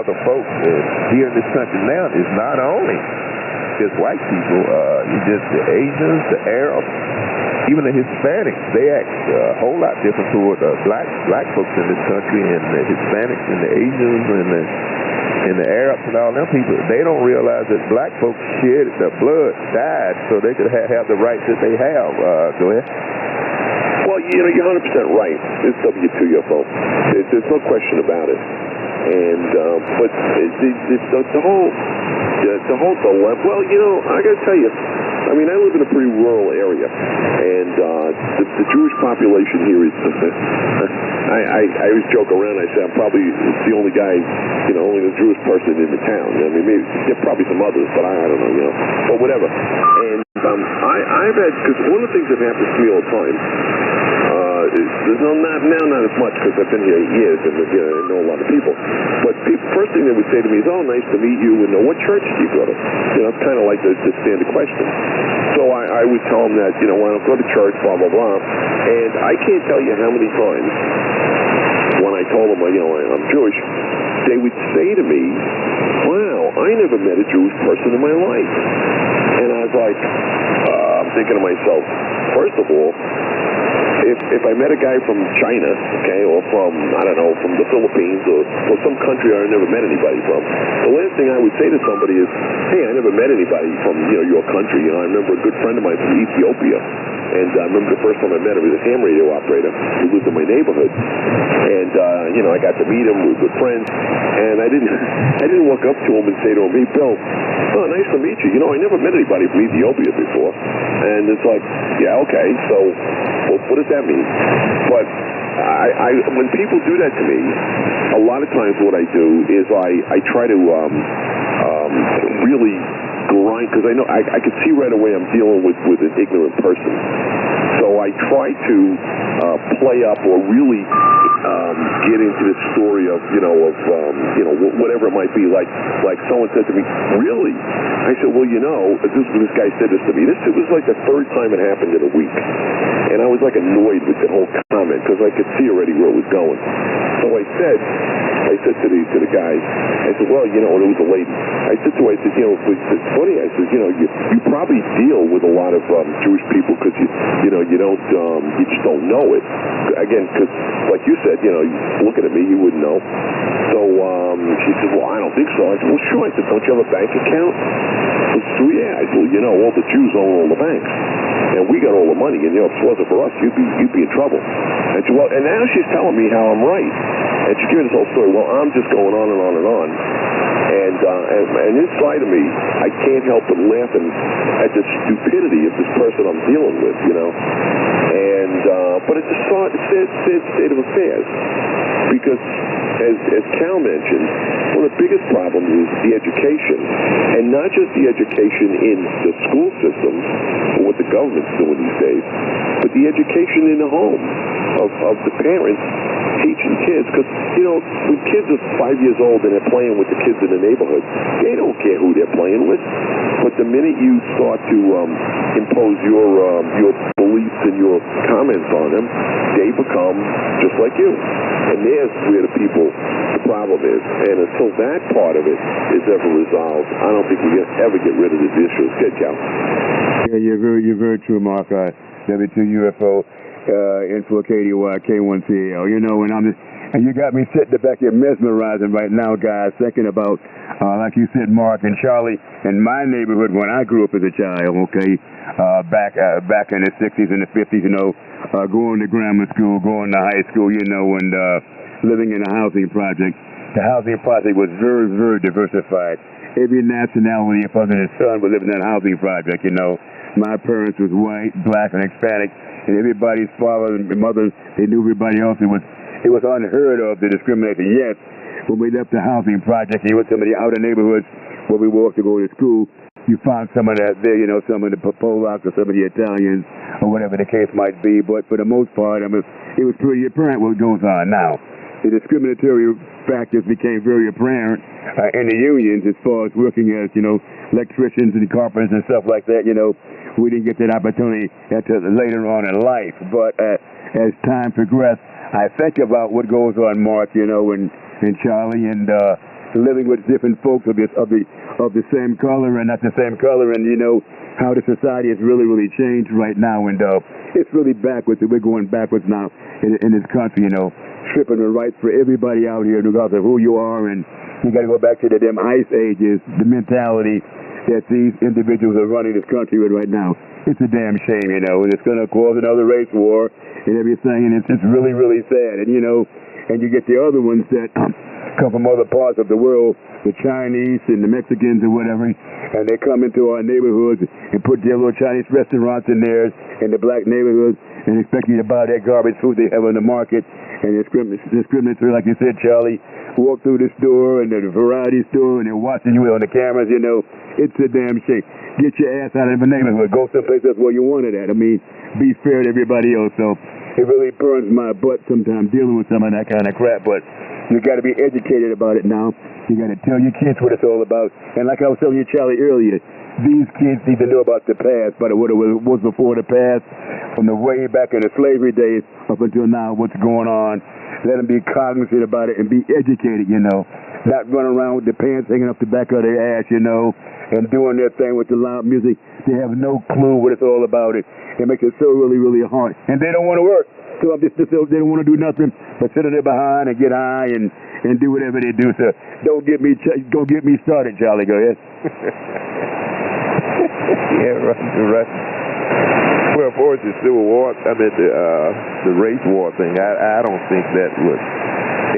other folks here in this country now is not only just white people, just the Asians, the Arabs, even the Hispanics. They act a whole lot different toward black folks in this country, and the Hispanics and the Asians and the Arabs and all them people. They don't realize that black folks shed their blood, died, so they could have the rights that they have. Go ahead. Well, you're 100% right. It's WTFO. There's no question about it. And but the whole dilemma. Well, I got to tell you. I mean, I live in a pretty rural area, and the Jewish population here is. I always joke around. I say I'm probably the only guy, only the Jewish person in the town. I mean, maybe there are probably some others, but I don't know, but whatever. And I've had, because one of the things that happens to me all the time. There's not as much because I've been here 8 years and I know a lot of people. But first thing they would say to me is, "Oh, nice to meet you." And what church do you go to? It's kind of like the standard question. So I would tell them that I don't go to church, blah blah blah. And I can't tell you how many times when I told them I'm Jewish, they would say to me, "Wow, I never met a Jewish person in my life." And I was like, I'm thinking to myself, first of all. If I met a guy from China, okay, or from, I don't know, from the Philippines or some country I never met anybody from, the last thing I would say to somebody is, "Hey, I never met anybody from, your country." I remember a good friend of mine from Ethiopia, and I remember the first time I met him, he was a ham radio operator who lived in my neighborhood. And, I got to meet him, we were good friends, and I didn't walk up to him and say to him, "Hey, Bill, oh, nice to meet you. I never met anybody from Ethiopia before." And it's like, yeah, okay, so what does that mean? But when people do that to me, a lot of times what I do is I try to really grind, because I know I can see right away I'm dealing with an ignorant person. So I try to play up or really get into the story of whatever it might be. Like someone said to me, "Really?" I said, "Well, this guy said this to me. It was like the third time it happened in a week." And I was like annoyed with the whole comment because I could see already where it was going. So I said to the guy, I said, "Well, and it was a lady." I said to her, it's funny. I said, you probably deal with a lot of Jewish people because you just don't know it. Again, because like you said, looking at me, you wouldn't know. So she said, "Well, I don't think so." I said, "Well, sure." I said, "Don't you have a bank account?" I said, "So yeah." I said, all the Jews own all the banks. And we got all the money, and if it wasn't for us, you'd be in trouble. And she, and now she's telling me how I'm right, and she's giving this whole story. Well, I'm just going on and on and on, and inside of me, I can't help but laughing at the stupidity of this person I'm dealing with, And but it's a sad state of affairs, because as Cal mentioned, one of the biggest problems is the education, and not just the education in the school system, or what the government's doing these days, but the education in the home of the parents teaching kids. Because, when kids are 5 years old and they're playing with the kids in the neighborhood, they don't care who they're playing with. But the minute you start to impose your beliefs and your comments on them, they become just like you. And there's where the problem is. And until that part of it is ever resolved, I don't think we can ever get rid of this issue. Good, Cal. Yeah, you're very true, Mark. W2UFO, Info KDY, K1CAL. And you got me sitting back here mesmerizing right now, guys, thinking about, like you said, Mark and Charlie, in my neighborhood when I grew up as a child, okay, back in the 60s and the 50s, going to grammar school, going to high school, and living in a housing project. The housing project was very, very diversified. Every nationality, if I was a son, was living in a housing project, My parents was white, black, and Hispanic, and everybody's father and mother, they knew everybody else. It was unheard of to discriminate. Yes, when we left the housing project, you went to some of the outer neighborhoods where we walked to go to school, you found some of that there, some of the Polacks or some of the Italians or whatever the case might be. But for the most part, it was pretty apparent what goes on now. The discriminatory factors became very apparent in the unions as far as working as, electricians and carpenters and stuff like that. We didn't get that opportunity until later on in life. But as time progressed, I think about what goes on, Mark, and Charlie, and living with different folks of the same color and not the same color, and you know how the society has really changed right now, and it's really backwards. We're going backwards now in this country, you know, stripping the rights for everybody out here, regardless of who you are, and you got to go back to the damn ice ages, the mentality that these individuals are running this country with right now. It's a damn shame, you know, and it's going to cause another race war and everything, and it's really sad, and you know, and you get the other ones that come from other parts of the world, the Chinese and the Mexicans or whatever, and they come into our neighborhoods and put their little Chinese restaurants in theirs in the black neighborhoods and expect you to buy that garbage food they have on the market, and discriminatory, like you said, Charlie, walk through the store and the variety store and they're watching you on the cameras, you know. It's a damn shame. Get your ass out of the neighborhood. Go someplace else where you want it at. I mean, be fair to everybody else. So it really burns my butt sometimes dealing with some of that kind of crap, but you got to be educated about it now. You got to tell your kids what it's all about. And like I was telling you, Charlie, earlier, these kids need to know about the past, but what it was before the past, from the way back in the slavery days up until now, what's going on. Let them be cognizant about it and be educated, you know. Not run around with their pants hanging up the back of their ass, you know, and doing their thing with the loud music. They have no clue what it's all about. It makes it so really hard. And they don't want to work. So they don't want to do nothing but sit on their behind and get high and do whatever they do. So don't get me started, Charlie. Go ahead. Yeah, right. Well, as far as the Civil War, I mean the race war thing, I don't think that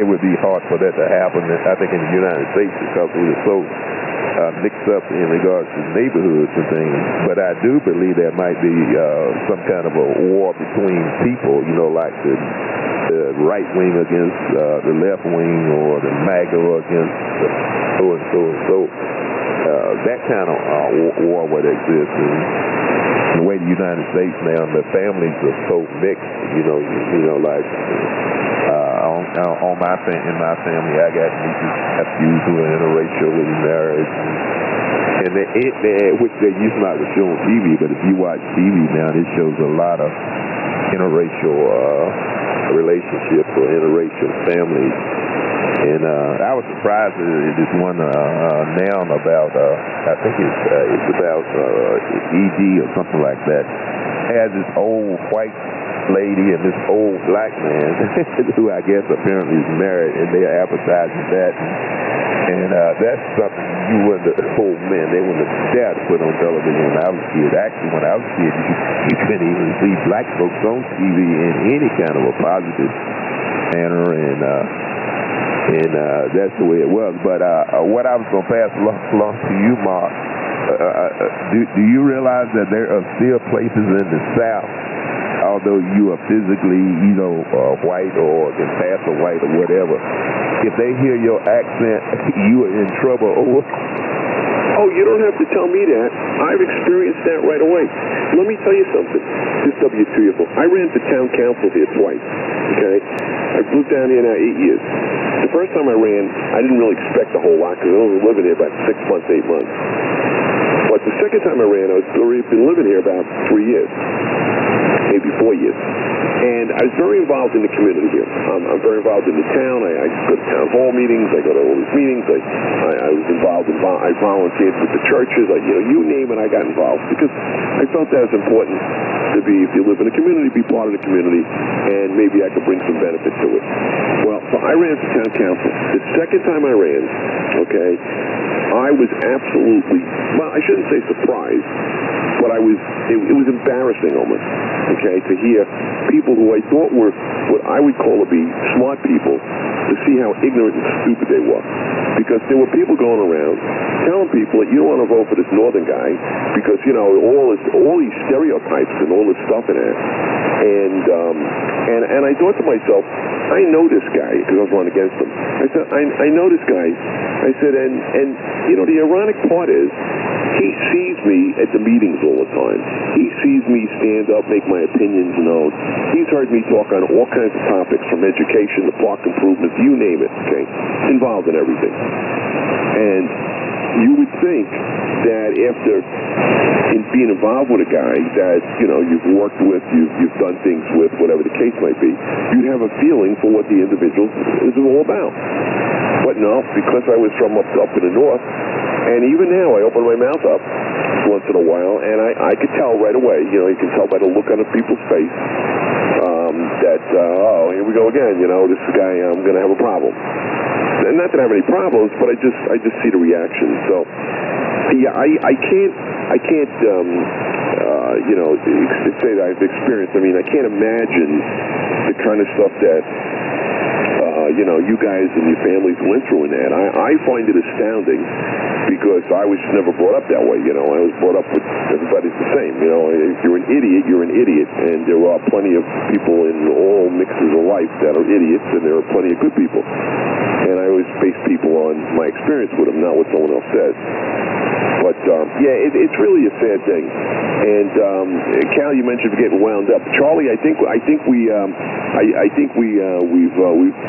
would be hard for that to happen. I think in the United States, because we were so mixed up in regards to neighborhoods and things. But I do believe there might be some kind of a war between people, you know, like the right wing against the left wing, or the MAGA against so and so. That kind of war would exist. And the way the United States now, the families are so mixed, you know, like in my family, I got nieces, nephews who are interracially married, and which they used not to show on TV, but if you watch TV now, it shows a lot of interracial relationships or interracial families. And I was surprised at this one now about I think it's about ED or something like that. Has this old white lady and this old black man who I guess apparently is married, and they are advertising that. And that's something you wouldn't have, they wouldn't have dared to put on television when I was a kid. Actually, when I was a kid, you couldn't even see black folks on TV in any kind of a positive manner, and that's the way it was. But what I was going to pass along to you, Mark, do you realize that there are still places in the South, although you are physically, you know, white or can pass for white or whatever, if they hear your accent, you are in trouble? Oh, you don't have to tell me that. I've experienced that right away. Let me tell you something. This WTFO. I ran for town council here twice, okay? I've lived down here now 8 years. The first time I ran, I didn't really expect a whole lot because I was living here about 6 months, 8 months. But the second time I ran, I've been living here about 3 years, maybe 4 years. And I was very involved in the community here. I'm very involved in the town. I go to town hall meetings. I go to all these meetings. I was involved I volunteered with the churches. You name it, I got involved because I felt that was important to be, if you live in a community, be part of the community, and maybe I could bring some benefit to it. Well, so I ran for town council. The second time I ran, okay, I was absolutely, well, I shouldn't say surprised, but it was embarrassing almost, okay, to hear people who I thought were what I would call to be smart people, to see how ignorant and stupid they were. Because there were people going around telling people that you don't want to vote for this northern guy because, you know, all these stereotypes and all this stuff in it. And I thought to myself, I know this guy because I was running against him. I said, I know this guy. I said, and you know, the ironic part is, he sees me at the meetings all the time. He sees me stand up, make my opinions known. He's heard me talk on all kinds of topics, from education to park improvements, you name it, okay? Involved in everything. And you would think that after being involved with a guy that, you know, you've worked with, you've done things with, whatever the case might be, you'd have a feeling for what the individual is all about. But no, because I was from up in the north, and even now I open my mouth up once in a while, and I could tell right away, you can tell by the look on the people's face, that, oh, here we go again, this guy, I'm going to have a problem. And not that I have any problems, but I just see the reaction. So, yeah, I can't, say that I've experienced. I mean, I can't imagine the kind of stuff that, you guys and your families went through in that. I find it astounding because I was never brought up that way, I was brought up with everybody's the same, If you're an idiot, you're an idiot. And there are plenty of people in all mixes of life that are idiots, and there are plenty of good people. And I always base people on my experience with them, not what someone else says. But, yeah, it's really a sad thing. And, Cal, you mentioned getting wound up. Charlie, I think we've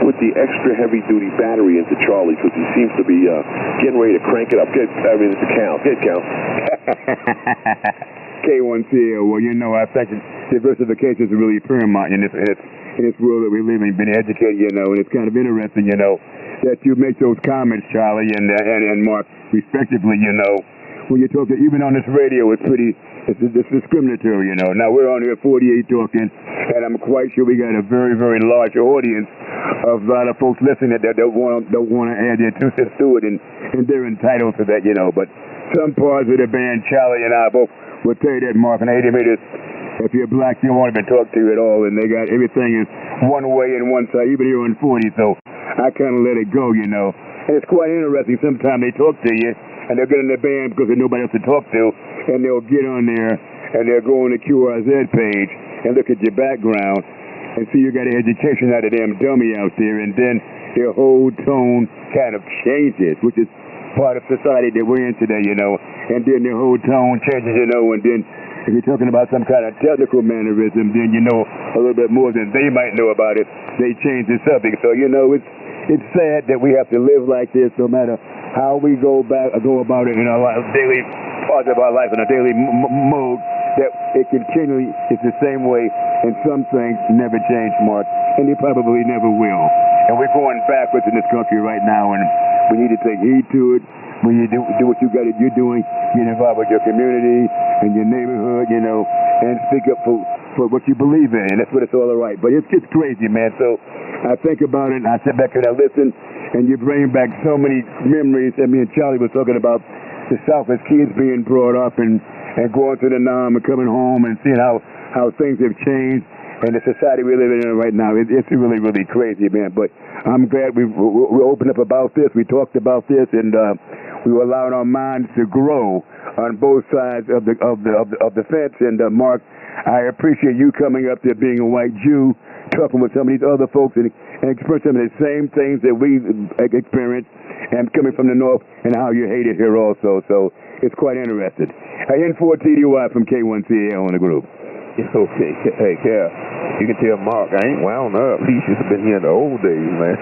put the extra heavy-duty battery into Charlie because he seems to be getting ready to crank it up. It's Cal. Get Cal. K1CL, well, I think diversification is really paramount in this world that we live in. Been educated, and it's kind of interesting, that you make those comments, Charlie and Mark, respectively, when you talk, even on this radio, it's discriminatory, Now, we're on here 48 talking, and I'm quite sure we got a very, very large audience of a lot of folks listening that don't want to add their 2 cents to it, and they're entitled to that, But some parts of the band, Charlie and I both will tell you that, Mark, and 80 meters, if you're black, you won't even talk to you at all, and they got everything is one way and one side, even here on 40, so I kind of let it go, And it's quite interesting. Sometimes they talk to you, and they'll get in the band because there's nobody else to talk to, and they'll get on there, and they'll go on the QRZ page and look at your background and see you got an education out of them dummy out there, and then their whole tone kind of changes, which is part of society that we're in today, and then their whole tone changes, and then if you're talking about some kind of technical mannerism, then a little bit more than they might know about it. They change the subject. So, it's sad that we have to live like this no matter how we go about it in our daily part of our life, in a daily mode, that it continually is the same way, and some things never change, Mark, and they probably never will. And we're going backwards in this country right now, and we need to take heed to it. When you do what you're doing, get involved with your community and your neighborhood, and speak up for what you believe in. That's what it's all right. But it's crazy, man. So I think about it, and I sit back and I listen, and you bring back so many memories. And me and Charlie were talking about the South as kids being brought up and going to the Nam and coming home and seeing how things have changed. And the society we're living in right now, it's really, really crazy, man. But I'm glad we opened up about this. We talked about this, and we were allowing our minds to grow on both sides of the fence. And Mark, I appreciate you coming up there, being a white Jew, talking with some of these other folks and experiencing some of the same things that we experienced, and coming from the north, and how you hate it here also. So it's quite interesting. N4TDY from K1CL on the group. It's okay. Hey, Cal, you can tell Mark I ain't wound up. He should have been here in the old days, man.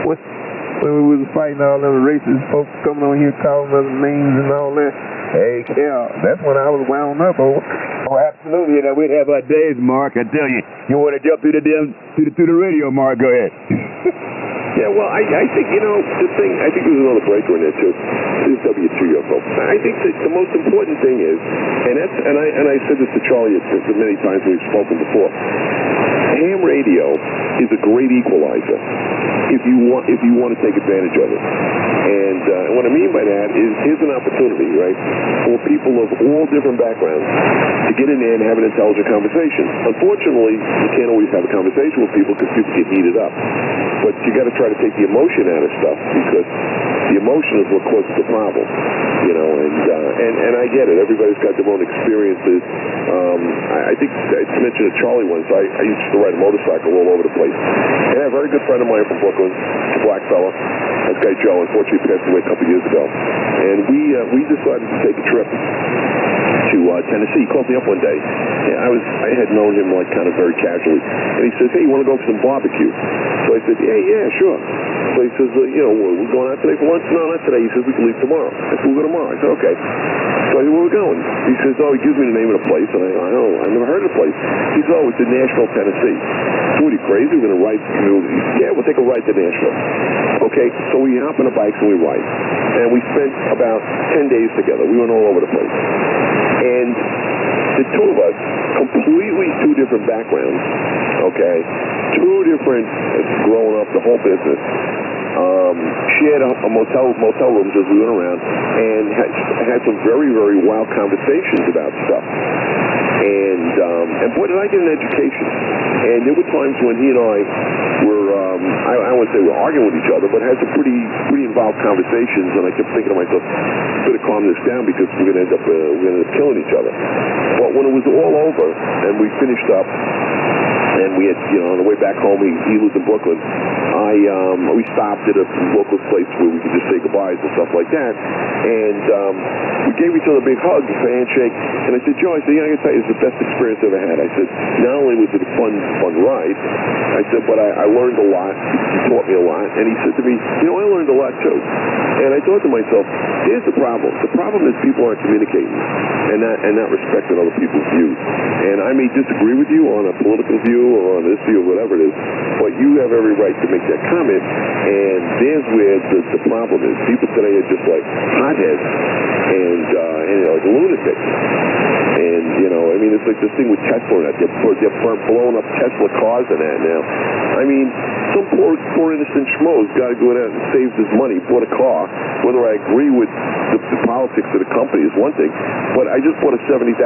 When we was fighting all them racist folks coming on here calling us names and all that. Hey, Cal, that's when I was wound up. Oh, absolutely. We'd have our days, Mark. I tell you, you want to jump through the radio, Mark? Go ahead. Yeah, well, I think, the thing, I think there's another breaker in there, too. This is W2UFO. I think that the most important thing is, and I said this to Charlie many times we've spoken before, ham radio is a great equalizer if you want to take advantage of it. And what I mean by that is, here's an opportunity, right, for people of all different backgrounds to get in there and have an intelligent conversation. Unfortunately, you can't always have a conversation with people because people get heated up. But you got to try to take the emotion out of stuff, because the emotion is what causes the problem, and I get it. Everybody's got their own experiences. I think I mentioned to Charlie once, I used to ride a motorcycle all over the place. And I have a very good friend of mine from Brooklyn, a black fella. This guy Joe, unfortunately, passed away a couple years ago. And we decided to take a trip to Tennessee. He called me up one day. I had known him like kind of very casually. And he says, hey, you want to go for some barbecue? So I said, yeah, sure. So he says, we're going out today for lunch? No, not today. He says, we can leave tomorrow. I said, we'll go tomorrow. I said, okay. So I said, where are we going? He says, he gives me the name of the place. And I never heard of the place. He says, it's in Nashville, Tennessee. So what are you, crazy? We're going to ride to community. Yeah, we'll take a ride to Nashville. Okay, so we hop on the bikes and we ride. And we spent about 10 days together. We went all over the place. And the two of us, completely two different backgrounds, okay? Two different, growing up, the whole business. Shared a motel rooms as we went around and had some very, very wild conversations about stuff. And boy, did I get an education. And there were times when he and I were, I wouldn't say we're arguing with each other, but had some pretty involved conversations, and I kept thinking to myself, better calm this down because we're going to end up killing each other. But when it was all over and we finished up, and we had, on the way back home, he lived in Brooklyn. We stopped at a local place where we could just say goodbyes and stuff like that. And we gave each other a big hug, a handshake. And I said, Joe, I gotta tell you, it's the best experience I ever had. I said, not only was it a fun ride, I said, but I learned a lot. He taught me a lot. And he said to me, I learned a lot too. And I thought to myself, here's the problem. The problem is people aren't communicating and not respecting other people's views. And I may disagree with you on a political view or on this view or whatever it is, but you have every right to make that comment. And there's where the problem is. People today are just like hotheads and like lunatics. And, it's like this thing with Tesla and that. They're blowing up Tesla cars and that now. Some poor innocent schmo's got to go out and save his money, bought a car. Whether I agree with the politics of the company is one thing, but I just bought a $70,000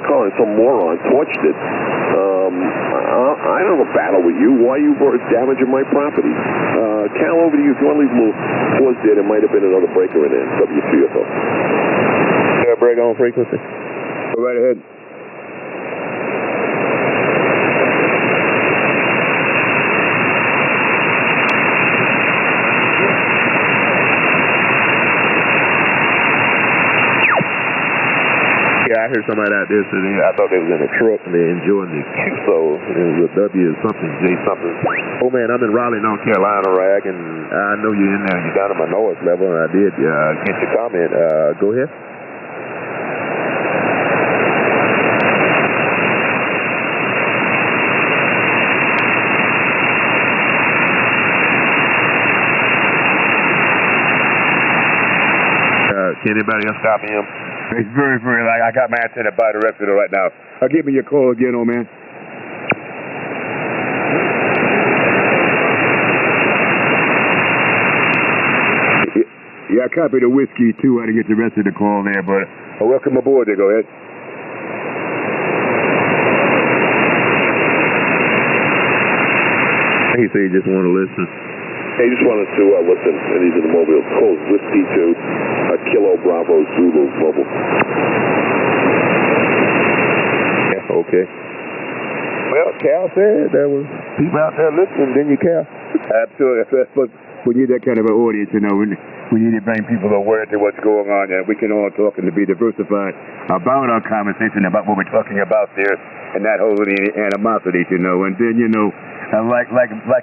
car and some moron torched it. I don't have a battle with you. Why are you damaging my property? Cal, over to you. If you want to leave a little pause there, there might have been another breaker in there. WCFO. Break on frequency. Go right ahead. I heard somebody out there today. I thought they was in a truck and they're enjoying the QSO. It was a W or something, J something. Oh man, I'm in Raleigh, North Carolina, Rag, and I know you're in there. You're down at my noise level, and I did get your comment. Go ahead. Can anybody else copy him? It's very, very like I got my antenna bi-directional right now. Give me your call again, old man. Yeah, I copied the whiskey too. I didn't get the rest of the call there, but welcome aboard there. Go ahead. He said he just want to listen. Hey, just wanted to listen, and these are the mobile calls. Whiskey to Kilo Bravo Zulu Mobile. Yeah, okay. Well, Cal said there was people out there listening, didn't you, Cal? Absolutely. But we need that kind of an audience, we need to bring people aware to what's going on, and we can all talk and to be diversified about our conversation, about what we're talking about there, and not holding any animosity, and then, like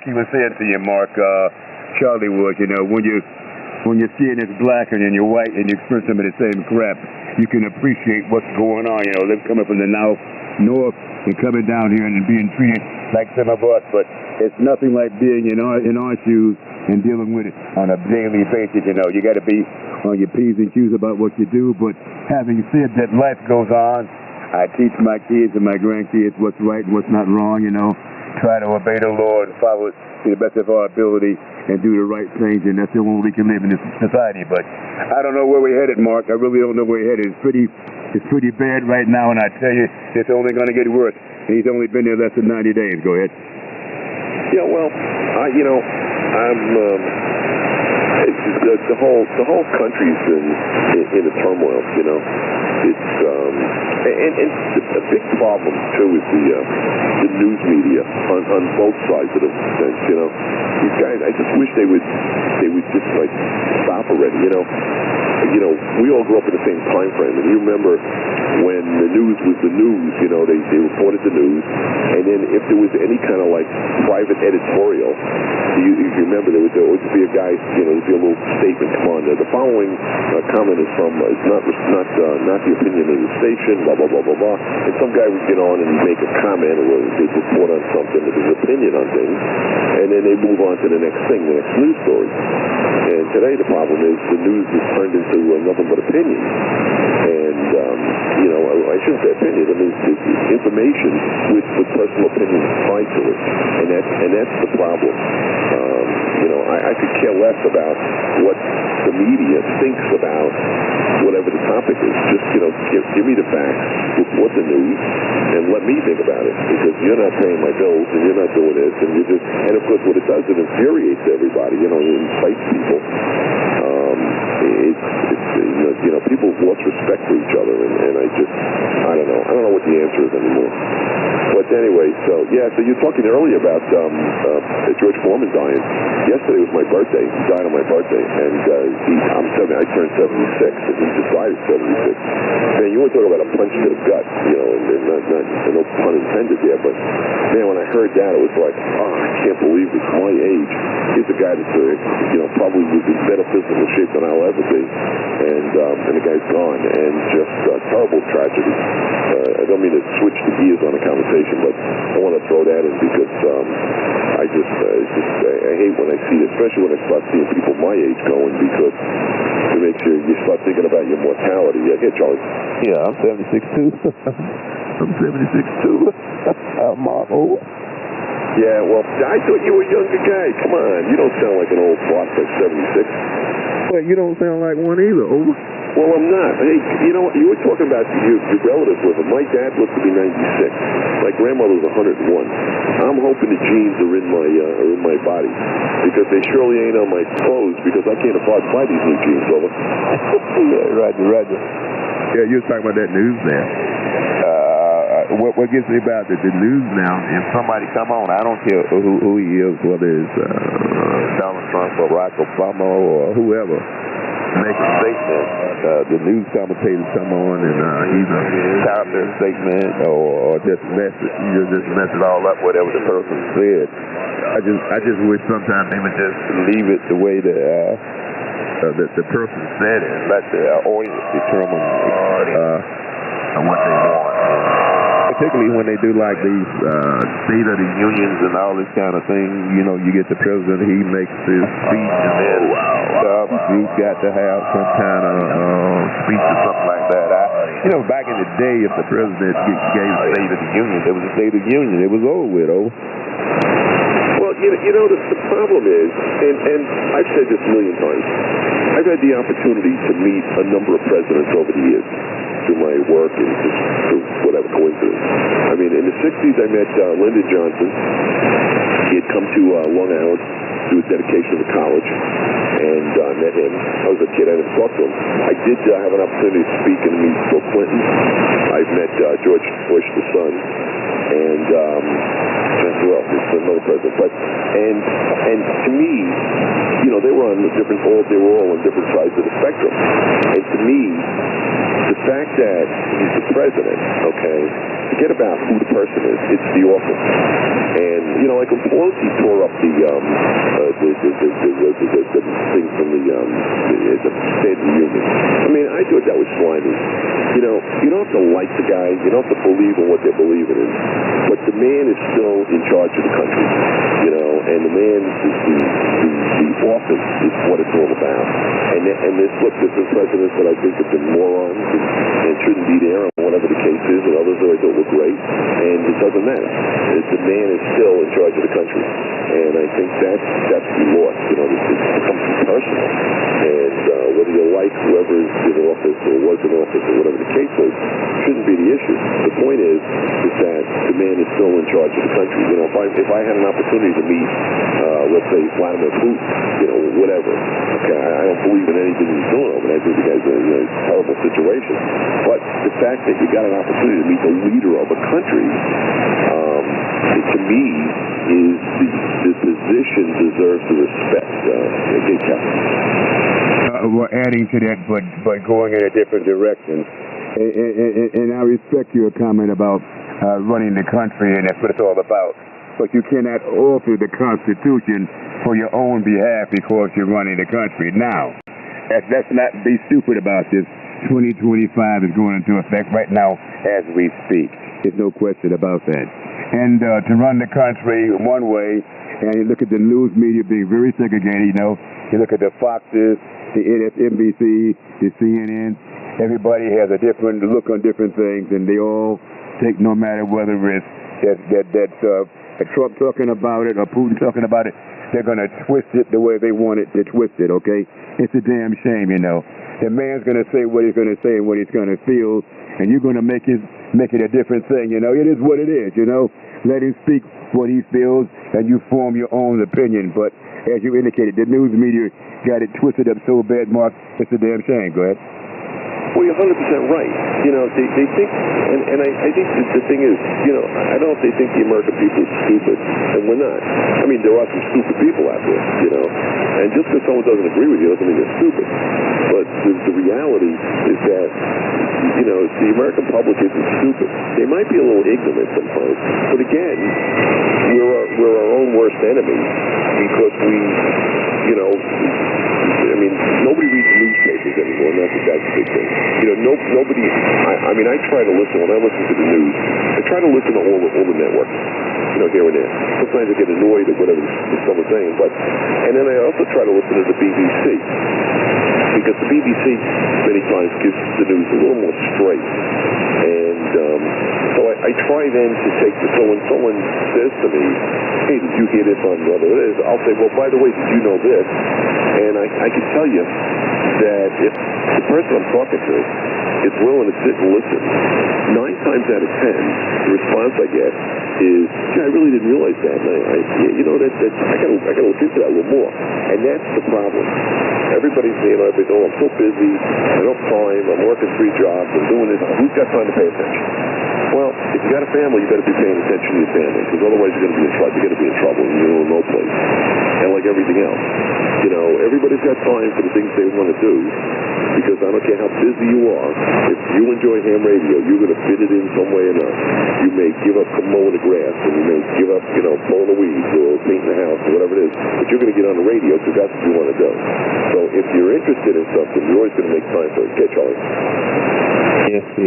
he was saying to you, Mark, Charlie was, when you're seeing this black and you're white and you experience some of the same crap, you can appreciate what's going on, them coming from the north and coming down here and being treated like some of us, but it's nothing like being in our shoes and dealing with it on a daily basis, you got to be on your P's and Q's about what you do, but having said that, life goes on. I teach my kids and my grandkids what's right and what's not wrong, try to obey the Lord and follow it to the best of our ability and do the right things, and that's the only way we can live in this society. But I don't know where we're headed, Mark. I really don't know where we're headed. It's pretty bad right now, and I tell you, it's only going to get worse. And he's only been there less than 90 days. Go ahead. Yeah, well, the whole country's in a turmoil. It's And a big problem too is the news media on both sides of the fence. You know, these guys. I just wish they would just like stop already. You know, we all grew up in the same time frame, and you remember when the news was the news. You know, they reported the news, and then if there was any kind of like private editorial, you remember there would always be a guy. You know, there'd be a little statement. Come on, the following comment is from it's not the opinion of the station. Blah blah blah blah blah. And some guy would get on and make a comment or they'd report on something with his opinion on things, and then they move on to the next thing, the next news story. And today the problem is the news is turned into nothing but opinion. And you know, I shouldn't say opinion. I mean, it's information with personal opinions tied to it, and that's the problem. You know, I could care less about what the media thinks about whatever the topic is. Just, you know, give me the facts, report the news, and let me think about it. Because you're not paying my bills, and you're not doing this, and of course what it does, it infuriates everybody. You know, it incites people. You know, people have lost respect for each other, and I don't know what the answer is anymore. But anyway, so you're talking earlier about George Foreman dying. Yesterday was my birthday. He died on my birthday, and I turned 76, and he just died at 76. Man, you want to talk about a punch to the gut, you know, and no pun intended there, but man, when I heard that, it was like, I can't believe it's my age. He's a guy that's, you know, probably was in better physical shape than I'll ever be, and the guy's gone, and just a terrible tragedy. I don't mean to switch the gears on the conversation, but I want to throw that in because I hate when I see it, especially when I start seeing people my age going, because it makes you start thinking about your mortality. Yeah, Charlie. Yeah, I'm 76 too. I'm 76 too. Mark, oh. Yeah, well, I thought you were a younger guy. Come on, you don't sound like an old fart by 76. Well, you don't sound like one either, over. Well, I'm not. Hey, you know what? You were talking about your relatives with him. My dad looked to be 96. My grandmother was 101. I'm hoping the genes are in my body because they surely ain't on my clothes because I can't afford to buy these new jeans, over. Yeah, Roger. Yeah, you were talking about that news now. What gets me about the news now, if somebody come on, I don't care who he is, whether it's Donald Trump or Barack Obama or whoever, make a statement. The news commentators come on and either type their statement or just mess it all up, whatever the person said. I just wish sometimes they would just leave it the way the person said it, let the audience determine what they want. Particularly when they do like these State of the Unions and all this kind of thing, you know, you get the president, he makes this speech, and then the other group got to have some kind of speech or something like that. You know, back in the day, if the president gave the State of the Union, there was a State of the Union. It was over with, Well, you know, the problem is, and I've said this a million times, I've had the opportunity to meet a number of presidents over the years through my work and just through whatever coincidence. I mean, in the 60s, I met Lyndon Johnson. He had come to Long Island to do a dedication of the college, and I met him. I was a kid. I didn't talk to him. I did have an opportunity to speak and meet Bill Clinton. I've met George Bush, the son, and who else? It's another president. But and to me, you know, they were all on different sides of the spectrum. And to me, the fact that he's the president, okay, forget about who the person is. It's the office. And, you know, like when Pelosi tore up the thing from the State of the Union. I mean, I thought that was slimy. You know, you don't have to like the guy. You don't have to believe in what they're believing in. But the man is still in charge of the country, you know, and the man is the office is what it's all about. And there's different presidents that I think have been morons and shouldn't be there, or whatever the case is, and others that I thought were great, and it doesn't matter. The man is still in charge of the country, and I think that's the loss. You know, it becomes personal, and whether you like whoever is in office or was in office or whatever the case is, shouldn't be the issue. The point is that the man is still in charge of the country. You know, if I had an opportunity to meet, let's say, Vladimir Putin, you know, whatever, okay, I don't believe in anything he's doing over there. I think the guy's in a terrible situation. But the fact that you got an opportunity to meet the leader of a country, to me, is the position deserves the respect. Okay, Captain. We're adding to that, but going in a different direction. And I respect your comment about running the country, and that's what it's all about. But you cannot alter the Constitution for your own behalf because you're running the country. Now, let's not be stupid about this. 2025 is going into effect right now as we speak. There's no question about that. And to run the country one way, and you look at the news media being very segregated, you look at the Foxes, the NBC, the CNN, everybody has a different look on different things, and they all take, no matter whether it's Trump talking about it or Putin talking about it, they're going to twist it the way they want it to twist it, okay? It's a damn shame, The man's going to say what he's going to say and what he's going to feel, and you're going to make it a different thing, It is what it is, Let him speak what he feels, and you form your own opinion. But as you indicated, the news media got it twisted up so bad, Mark, it's a damn shame. Go ahead. Well, you're 100% right. They think, and I think the thing is, I don't know if they think the American people are stupid, and we're not. I mean, there are some stupid people out there, and just because someone doesn't agree with you doesn't mean they're stupid. But the reality is that, the American public isn't stupid. They might be a little ignorant sometimes, but again, we're our own worst enemy because we, nobody reads newspapers anymore, and that's a big thing. Nobody. I try to listen when I listen to the news. I try to listen to all the networks, here and there. Sometimes I get annoyed at whatever someone's saying, and then I also try to listen to the BBC because the BBC many times gives the news a little more straight. And so I try then to take so when someone says to me, "Hey, did you hear this on whatever it is?" I'll say, "Well, by the way, did you know this?" And I can tell you that if the person I'm talking to is willing to sit and listen, 9 times out of 10, the response I get is, "Gee, I really didn't realize that. And I gotta look into that a little more." And that's the problem. Everybody's saying, "Oh, I'm so busy. I don't have time. I'm working 3 jobs. I'm doing this." Who's got time to pay attention? Well, if you got a family, you better be paying attention to your family, because otherwise you're going to be in trouble. You're going to be in trouble, and you're in no place. And like everything else, everybody's got time for the things they want to do, because I don't care how busy you are. If you enjoy ham radio, you're going to fit it in some way or another. You may give up mowing the grass, and you may give up, pulling the weeds or painting the house or whatever it is, but you're going to get on the radio because that's what you want to do. So if you're interested in something, you're always going to make time for it. Okay, Charlie?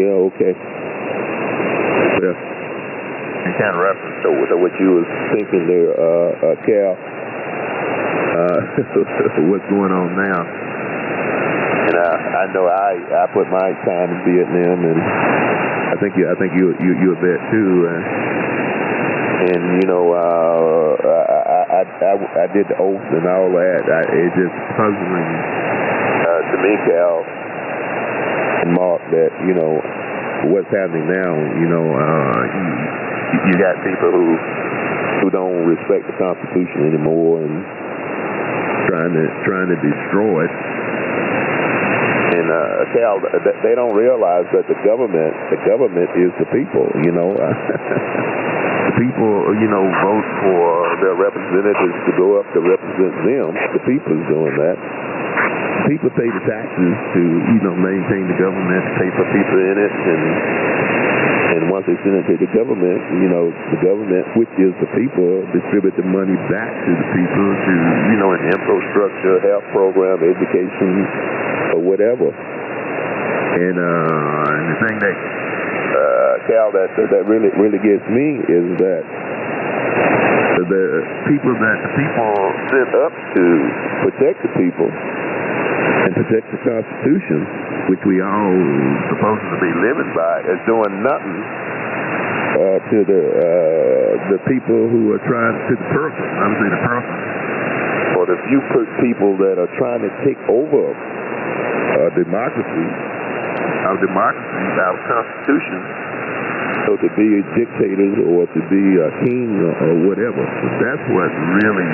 Yeah, okay. Yeah. In kind of reference to what you was thinking there, Cal, what's going on now? And I know I put my time in Vietnam, and I think you're a vet too. And I did the oath and all that. It's just puzzling to me, Cal and Mark, that what's happening now. You got people who don't respect the Constitution anymore and trying to destroy it. And Cal, they don't realize that the government is the people. The people, vote for their representatives to go up to represent them. The people is doing that. People pay the taxes to, maintain the government, pay for people in it, and once they send it to the government, the government, which is the people, distribute the money back to the people to, in infrastructure, health program, education, or whatever. And the thing that, Cal, that really gets me is that the people sent up to protect the people and protect the Constitution, which we all supposed to be living by, is doing nothing to the people who are trying to the person. I'm saying the person, or the few people that are trying to take over democracy, our Constitution, so to be dictators or to be a king or whatever. That's what really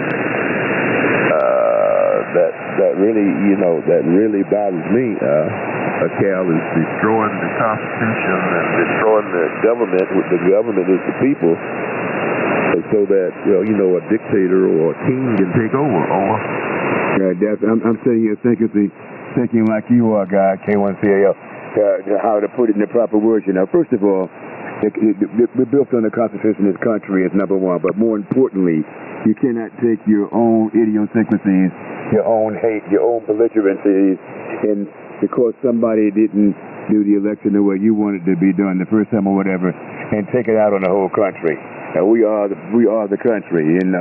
that really bothers me, Cal, is destroying the Constitution and destroying the government. The government is the people, so that a dictator or a king can take over. I'm sitting here thinking like you are, guy, K1CAL, how to put it in the proper words. First of all, we're built on the Constitution of this country is number one, but more importantly, you cannot take your own idiosyncrasies, your own hate, your own belligerencies, and because somebody didn't do the election the way you wanted it to be done the first time or whatever, and take it out on the whole country. We are the country, and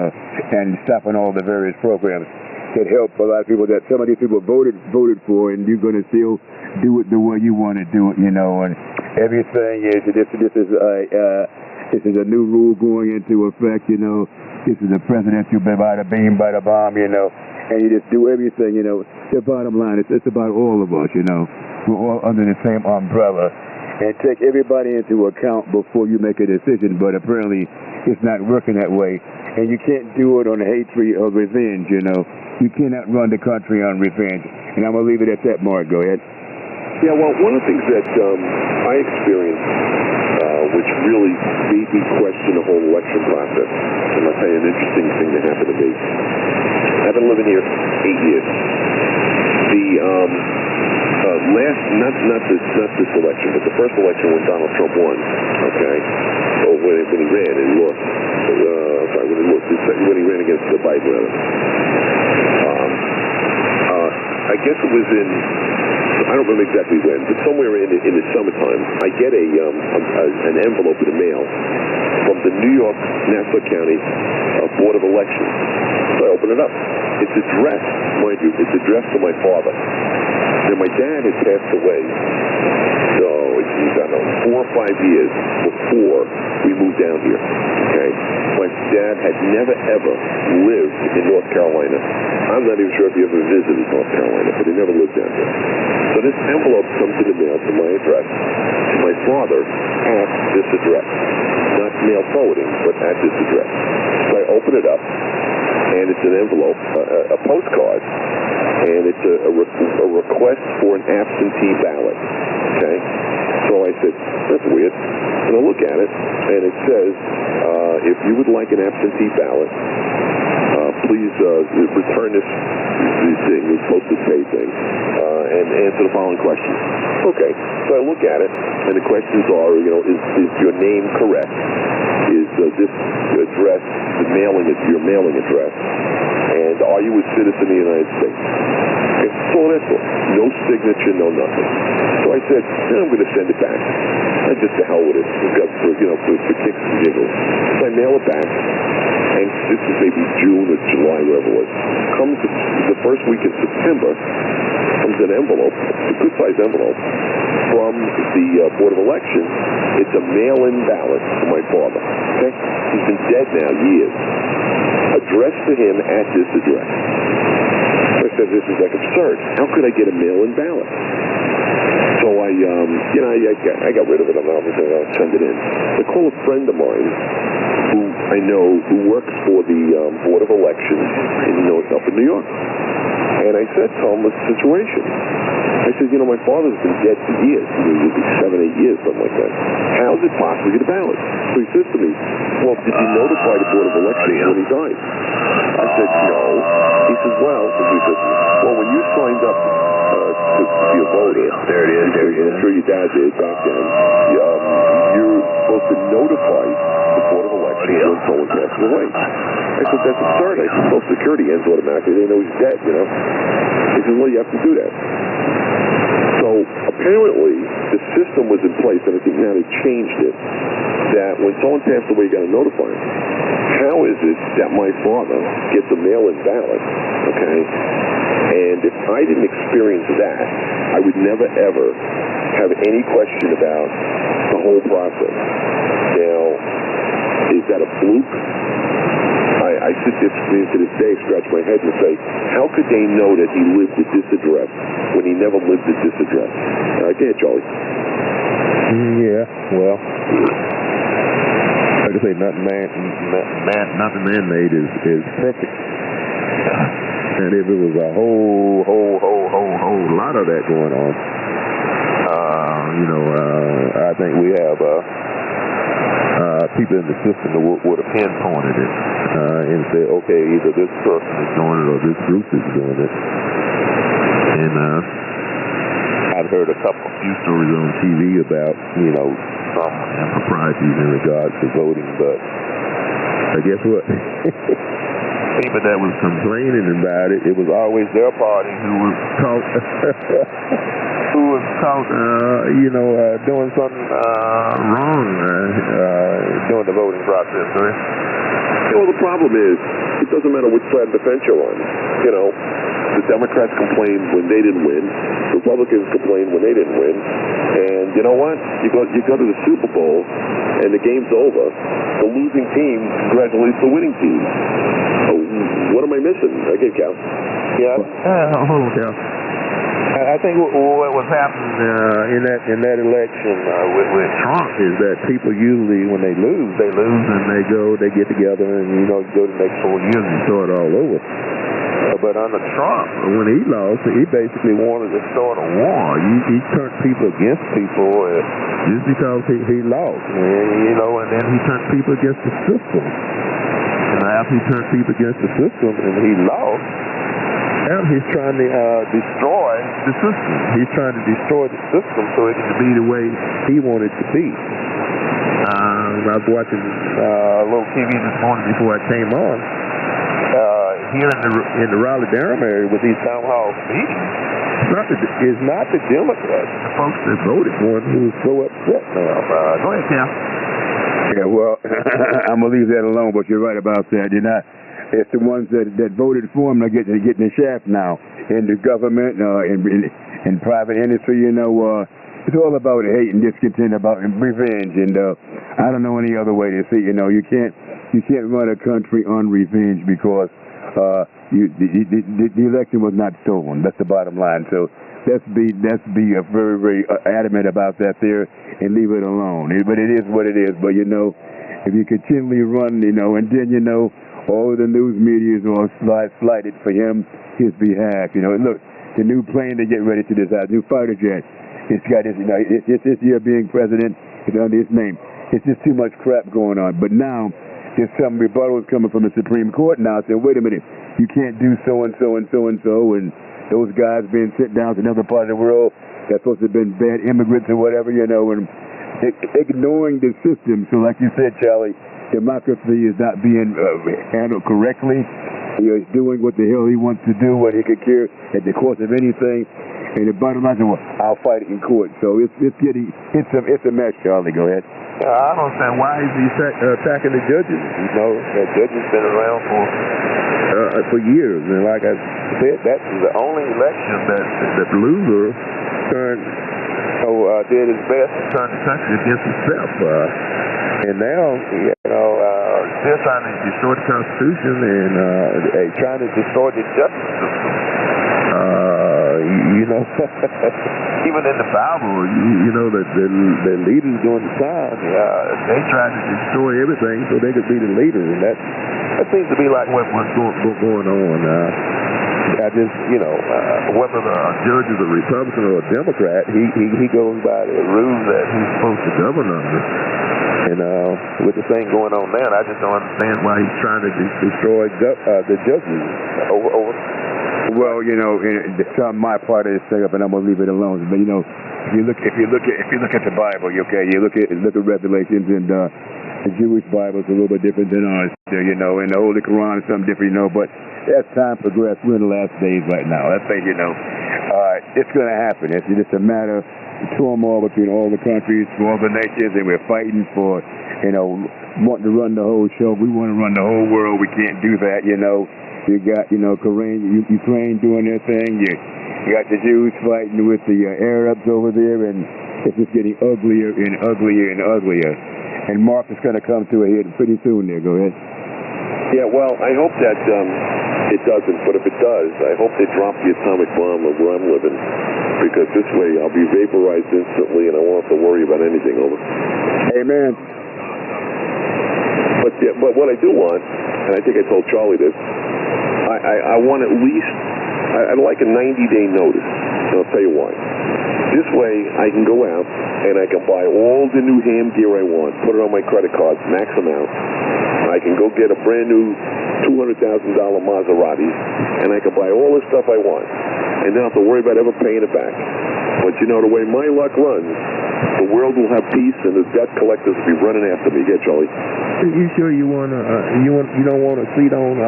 stopping all the various programs that help a lot of people that some of these people voted for, and you're going to still do it the way you want to do it, and everything is this is a new rule going into effect, this is a presidential bada bing, bada bomb, and you just do everything, The bottom line is it's about all of us, We're all under the same umbrella, and take everybody into account before you make a decision, but apparently it's not working that way, and you can't do it on hatred or revenge, You cannot run the country on revenge, and I'm going to leave it at that, Mark. Go ahead. Yeah, well, one of the things that I experienced, which really made me question the whole election process, and I'll tell you an interesting thing that happened to me. I've been living here 8 years. The not this election, but the first election when Donald Trump won, okay, or when he ran and he lost. When he ran against Biden, rather. I guess it was I don't remember exactly when, but somewhere in the summertime, I get an envelope in the mail from the New York Nassau County Board of Elections. So I open it up. It's addressed, mind you, it's addressed to my father. Now, my dad had passed away, so I don't know, 4 or 5 years before we moved down here, okay? My dad had never, ever lived in North Carolina. I'm not even sure if he ever visited North Carolina, but he never lived down here. So this envelope comes in the mail to my address, to my father, at this address. Not mail forwarding, but at this address. So I open it up, and it's an envelope, a postcard, and it's a request for an absentee ballot, okay? So I said, that's weird. And I look at it, and it says, if you would like an absentee ballot, please return this thing, this postage pay thing, and answer the following questions. Okay, so I look at it, and the questions are, is your name correct? Is this address your mailing address? And are you a citizen of the United States? Okay, so that's all. No signature, no nothing. So I said, I'm going to send it back. I just to hell with it, for kicks and giggles. So I mail it back, and this is maybe June or July, whatever it was. Comes the first week in September, comes an envelope, a good-sized envelope, from the Board of Elections. It's a mail-in ballot for my father. Okay? He's been dead now years. Addressed to him at this address. I said, this is like absurd. How could I get a mail-in ballot? So I got rid of it. I'm not going to send it in. I call a friend of mine who I know who works for the Board of Elections up in New York. And I said to him the situation. I said, my father's been dead for years. It'll be 7, 8 years, something like that. How is it possible to get a ballot? So he says to me, well, did you notify the Board of Elections when he died? I said, no. He says, well, when you signed up to be a voter, there it is. I'm sure your dad did back then. You're supposed to notify the Board of Elections when someone passes away. I said, that's absurd. I said, Social Security ends automatically. They know he's dead, He says, well, you have to do that. So apparently the system was in place, and I think now they changed it, that when someone passed away, you got to notify him. How is it that my father gets a mail-in ballot, okay? And if I didn't experience that, I would never, ever have any question about the whole process. Now, is that a fluke? I sit there to this day, scratch my head and say, how could they know that he lived at this address when he never lived at this address? Go ahead, Charlie. Yeah, well, like I say, nothing man-made is perfect. And if it was a whole lot of that going on, I think we have people in the system that would have pinpointed it and said, okay, either this person is doing it or this group is doing it. And I've heard a few stories on TV about, some improprieties in regards to voting, but guess what? People that was complaining about it, it was always their party who was caught, doing something wrong during the voting process. Right? Well, the problem is, it doesn't matter which side of the fence you're on. The Democrats complained when they didn't win. Republicans complained when they didn't win. And you know what? You go to the Super Bowl, and the game's over. The losing team congratulates the winning team. What am I missing? Okay, Cal. Yeah. Hold on, Cal. I think what was happening in that election with Trump is that people usually, when they lose and they get together and go the next 4 years and start all over. But under Trump, when he lost, he basically wanted to start a war. He turned people against people just because he lost, and then he turned people against the system. And after he turned people against the system and he lost, now he's trying to destroy the system. He's trying to destroy the system so it can be the way he wanted it to be. I was watching a little TV this morning before I came on. Here in the Raleigh-Durham area with these town hall meetings, it's not the Democrats, the folks that voted for him who are so upset now. Go ahead, Cam. Yeah, well, I'm going to leave that alone, but you're right about that. It's the ones that voted for him that are getting the shaft now in the government, in private industry, It's all about hate and discontent, about revenge, and I don't know any other way to see. You can't run a country on revenge because the election was not stolen. That's the bottom line. So let's be very, very adamant about that there and leave it alone. But it is what it is. But if you continually run, and then all the news media is all slighted for his behalf. Look, the new plane they get ready to design, new fighter jet. It's got his, it's this year being president. It's under his name. It's just too much crap going on. But now there's some rebuttals coming from the Supreme Court now saying, wait a minute, you can't do so and so and so and so, and those guys being sent down to another part of the world that's supposed to have been bad immigrants or whatever, and ignoring the system. So like you said, Charlie, democracy is not being handled correctly. He's doing what the hell he wants to do, what he could care at the cost of anything. And the bottom line is, well, I'll fight it in court. So it's a mess, Charlie. Go ahead. I don't understand why is he attacking the judges. The judges been around for years, and like I said, that's the only election that the loser did his best to turn the country against itself. And now, they're trying to destroy the Constitution and trying to destroy the justice system. Even in the Bible, the leaders during the time, they tried to destroy everything so they could be the leaders, and that seems to be like what's going on. I just, whether the judge is a Republican or a Democrat, he goes by the rules that he's supposed to govern under. And with the thing going on now, I just don't understand why he's trying to destroy the judges over. Well, it's on my part of this thing up, and I'm gonna leave it alone. But if you look at the Bible, you look at Revelations, and the Jewish Bible is a little bit different than ours. And the Holy Quran is something different. But as time progresses, we're in the last days right now. That's thing, it's gonna happen. It's just a matter of turmoil between all the countries, all the nations, and we're fighting for, wanting to run the whole show. We want to run the whole world. We can't do that. You got, Ukraine doing their thing. You got the Jews fighting with the Arabs over there, and it's just getting uglier and uglier and uglier. And Mark is going to come to a head pretty soon there. Go ahead. Yeah, well, I hope that it doesn't, but if it does, I hope they drop the atomic bomb where I'm living, because this way I'll be vaporized instantly and I won't have to worry about anything. Over. Amen. But what I do want, and I think I told Charlie this, I want at least, I'd like a 90-day notice. And I'll tell you why. This way, I can go out and I can buy all the new ham gear I want, put it on my credit card, max amount. I can go get a brand new $200,000 Maserati, and I can buy all the stuff I want, and then I don't have to worry about ever paying it back. But you know, the way my luck runs, the world will have peace, and the debt collectors will be running after me. Yeah, Charlie. You sure you don't want to seat on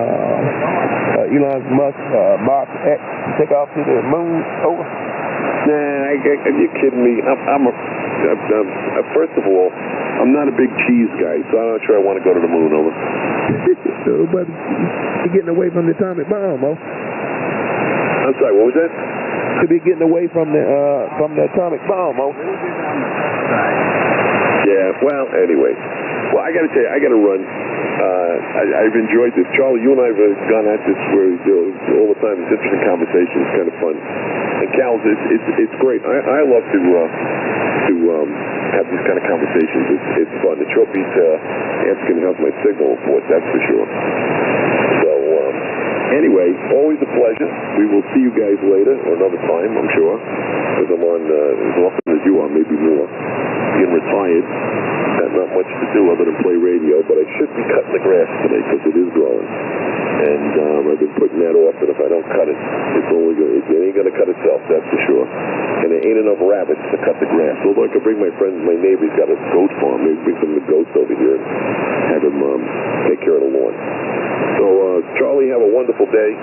Elon Musk, Mark X, take off to the moon over? Nah, are you kidding me? First of all, I'm not a big cheese guy, so I'm not sure I want to go to the moon over. But you're getting away from the atomic bomb, Mo. I'm sorry, what was that? To be getting away from the atomic bomb, Mo. Yeah, well, anyway. Well, I got to tell you, I got to run. I've enjoyed this. Charlie, you and I have gone at this all the time. It's interesting conversation. It's kind of fun. And Cal, it's great. I love to have these kind of conversations. It's fun. The show beats asking how's my signal report, that's for sure. So, anyway, always a pleasure. We will see you guys later or another time, I'm sure. Because I'm on as often as you are, maybe more. Being retired. Not much to do other than play radio, but I should be cutting the grass today because it is growing. And I've been putting that off, and if I don't cut it, it ain't going to cut itself, that's for sure. And there ain't enough rabbits to cut the grass. Although I could bring my friend, my neighbor, he's got a goat farm. Maybe bring some of the goats over here and have him take care of the lawn. So, Charlie, have a wonderful day.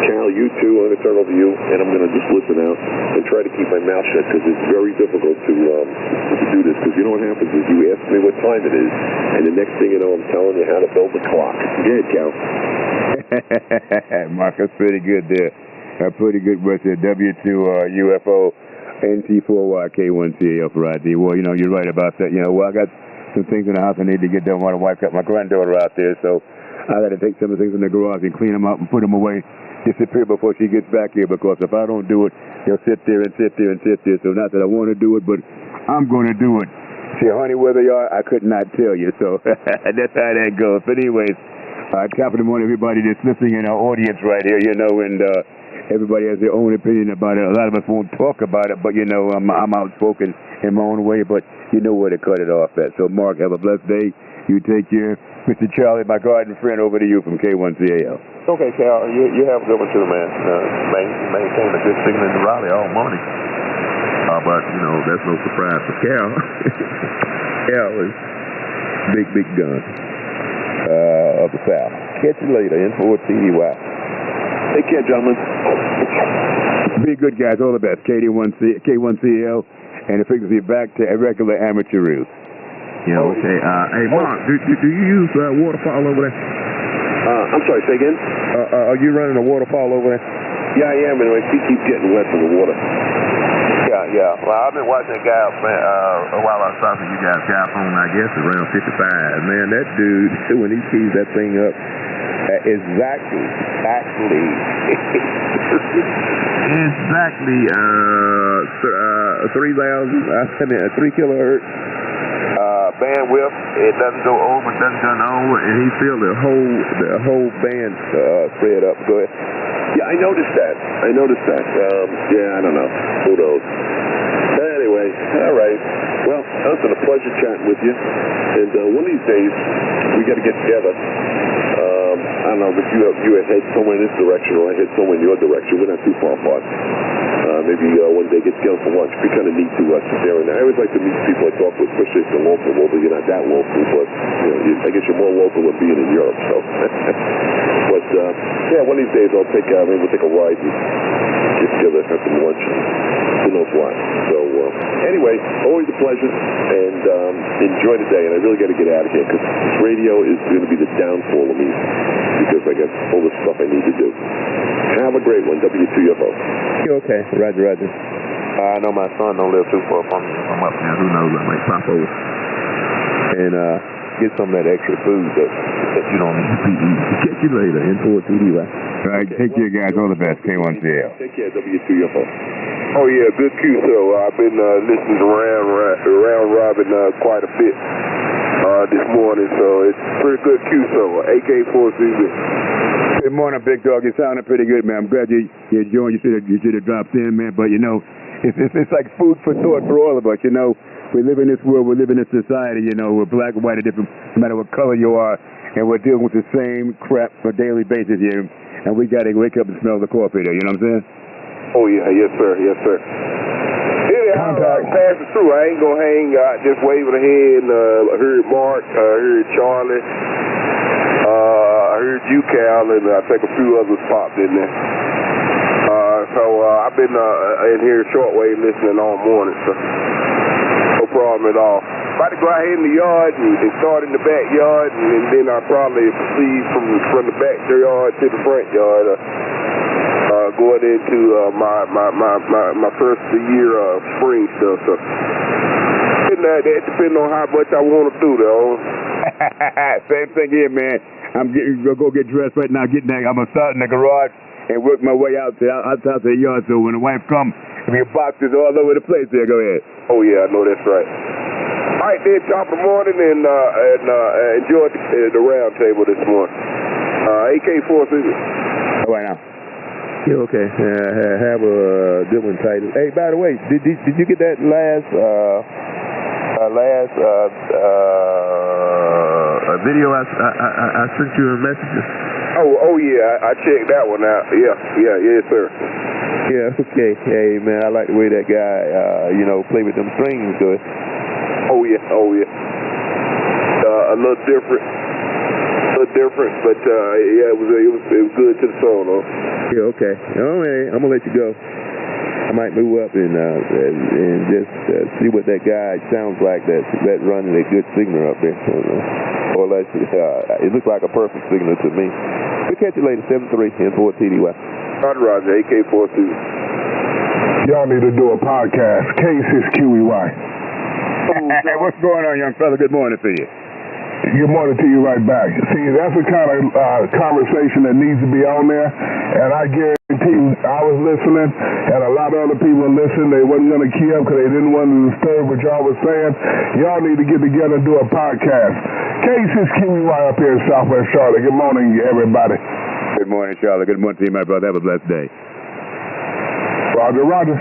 Cal, you too. I'm going to turn over to you, and I'm going to just listen out and try to keep my mouth shut because it's very difficult to do this. Because you know what happens is you ask me what time it is, and the next thing you know, I'm telling you how to build the clock. Go ahead, Cal. Mark, that's pretty good there. Pretty good with the W2 UFO NT4Y K1CAL for ID. Well, you know, you're right about that. You know, well, I got some things in the house I need to get done while the wife got my granddaughter out there, so I got to take some of the things in the garage and clean them up and put them away, disappear before she gets back here, because if I don't do it, they'll sit there and sit there and sit there. So not that I want to do it, but I'm going to do it. See, honey, where they are, I could not tell you, so that's how that goes. But anyways, top of the morning, everybody that's listening in our audience right here, you know, and everybody has their own opinion about it. A lot of us won't talk about it, but, you know, I'm outspoken in my own way, but you know where to cut it off at. So, Mark, have a blessed day. You take care. Mr. Charlie, my garden friend, over to you from K1CAL. Okay, Cal, you have a good one too, man. Maintain a good signal in Raleigh all morning. But, you know, that's no surprise for Cal. Cal is big gun of the South. Catch you later, N4TDY. Take care, gentlemen. Be good, guys. All the best. K1CAL, and the frequency back to irregular amateur use. Yeah, okay. Hey, Mark, do you use waterfall over there? I'm sorry, say again? Are you running a waterfall over there? Yeah, I am, and my feet keep getting wet from the water. Yeah. Well, I've been watching a guy while I was talking to you guys, guy phone, I guess, around 55. Man, that dude, when he keys that thing up, exactly 3 kilohertz bandwidth. It doesn't go over, doesn't turn over, and he feel the whole band spread up. Go ahead. Yeah, I noticed that. Yeah, I don't know. Who knows? Anyway, all right. Well, it's been a pleasure chatting with you. And one of these days, we got to get together. I don't know if you head somewhere in this direction or I head somewhere in your direction. We're not too far apart. Maybe one day get together for lunch. It'd be kind of neat to sit there. And I always like to meet people I talk with, especially if they're local. Although you're not that local, but I guess you're more local than being in Europe. So, but yeah, one of these days I'll take maybe we'll take a ride and get together, have some lunch. Who knows what? So anyway, always a pleasure, and enjoy the day. And I really got to get out of here because this radio is going to be the downfall of me because I got all this stuff I need to do. Have a great one, W2UFO. Okay, Roger. I know my son don't live too far from up there. Who knows? I might pop over and get some of that extra food that you don't need to be eating. Catch you later, N4TDY. All right, take care, guys. All the best. K1CAL. Take care, W2UFO. Oh, yeah, good QSO. I've been listening to Round Robin quite a bit this morning, so it's pretty good QSO. AK4CZ. Good morning, big dog. You sounding pretty good, man. I'm glad you joined. You should have dropped in, man. But it's like food for thought for all of us. We live in this world. We live in this society. We're black and white, different, no matter what color you are, and we're dealing with the same crap on a daily basis here. And we got to wake up and smell the coffee there. You know what I'm saying? Oh yeah, yes sir, yes sir. Anyhow, passing through, I ain't gonna hang. Just waving a hand. I heard Mark. I heard Charlie. I heard you, Cal, and I think a few others popped in there. So I've been in here shortwave listening all morning, so no problem at all. About to go out here in the yard and start in the backyard, and then I'll probably proceed from the backyard to the front yard, going into my first of the year spring stuff. So that depends on how much I want to do, though. Same thing here, man. I'm gonna go get dressed right now. I'm gonna start in the garage and work my way out to the yard. So when the wife comes, there'll be boxes all over the place. There, go ahead. Oh yeah, I know that's right. All right, then, top of the morning, and enjoy the round table this morning. AK-4 All right now. Yeah, okay. Have a good one, Titus. Hey, by the way, did you get that last video I sent you a message? Oh yeah, I checked that one out. Yes sir. Yeah, okay. Hey man, I like the way that guy play with them strings good. Oh yeah. A little different, but yeah, it was good to the soul though. Yeah, okay. All right, I'm gonna let you go. I might move up and just see what that guy sounds like that running a good signal up there. Or let's it looks like a perfect signal to me. We'll catch you later, 7-3 in Fort TDY. Roger, AK-42. Y'all need to do a podcast. K6QEY. Hey, what's going on, young fella? Good morning to you. Good morning to you right back. See, that's the kind of conversation that needs to be on there, and I guarantee you, I was listening, and a lot of other people listened. They wasn't going to key up because they didn't want to disturb what y'all was saying. Y'all need to get together and do a podcast. K6QEY up here in Southwest Charlotte. Good morning, everybody. Good morning, Charlotte. Good morning to you, my brother. Have a blessed day. Roger, roger.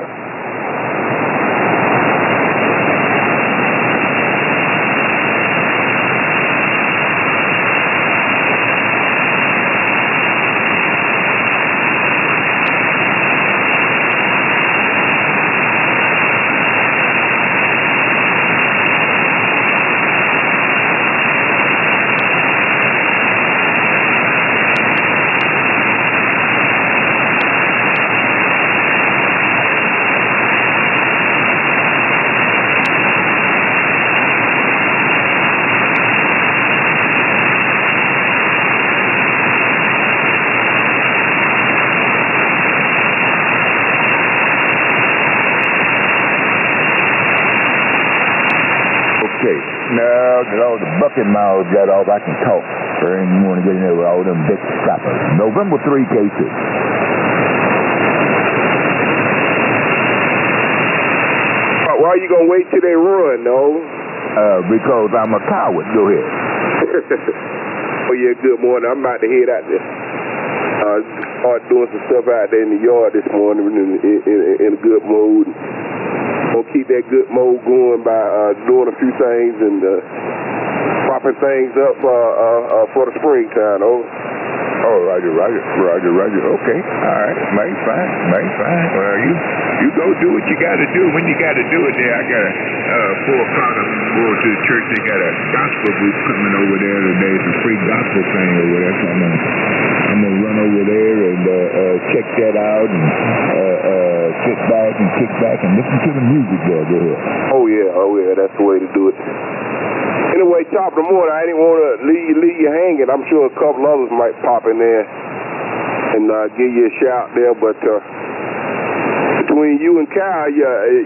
No, the bucket mouths got off. I can talk. And you want to get in there with all them big stoppers. November 3 cases. Why are you going to wait till they run, though? Because I'm a coward. Go ahead. Oh, yeah, good morning. I'm about to head out there. Start doing some stuff out there in the yard this morning in a good mood. Gonna keep that good mode going by doing a few things and propping things up for the springtime. Oh, Roger. Okay, all right, mighty fine. Well, you go do what you got to do when you got to do it. There, I got a 4 o'clock. I'm going to the church. They got a gospel booth coming over there today. It's a free gospel thing over there. So I'm gonna run over there and check that out and sit back and kick back and listen to the music there. Go ahead. Oh yeah, that's the way to do it. Anyway, top of the morning, I didn't want to leave you hanging. I'm sure a couple others might pop in there and give you a shout there, but between you and Kyle,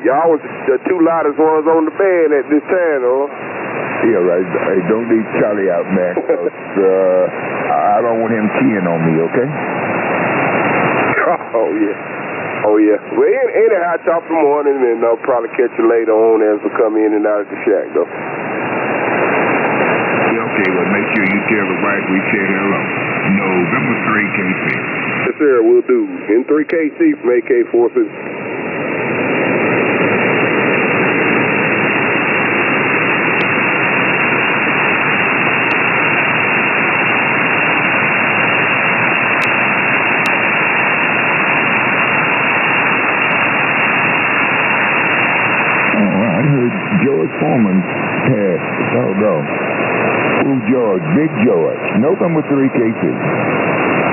y'all was the two loudest ones on the band at this time, though. Yeah, right. Hey, don't leave Charlie out, man. I don't want him keying on me, okay? Oh, yeah. Well, anyhow, top of the morning, and I'll probably catch you later on as we come in and out of the shack, though. Yeah, Okay, well, make sure you tell the wife we said hello. November 3, KC. Yes, sir, we'll do. N3KC from AK Forces. I heard George Foreman passed. Doggone. Who George? Big George. November 3, KC.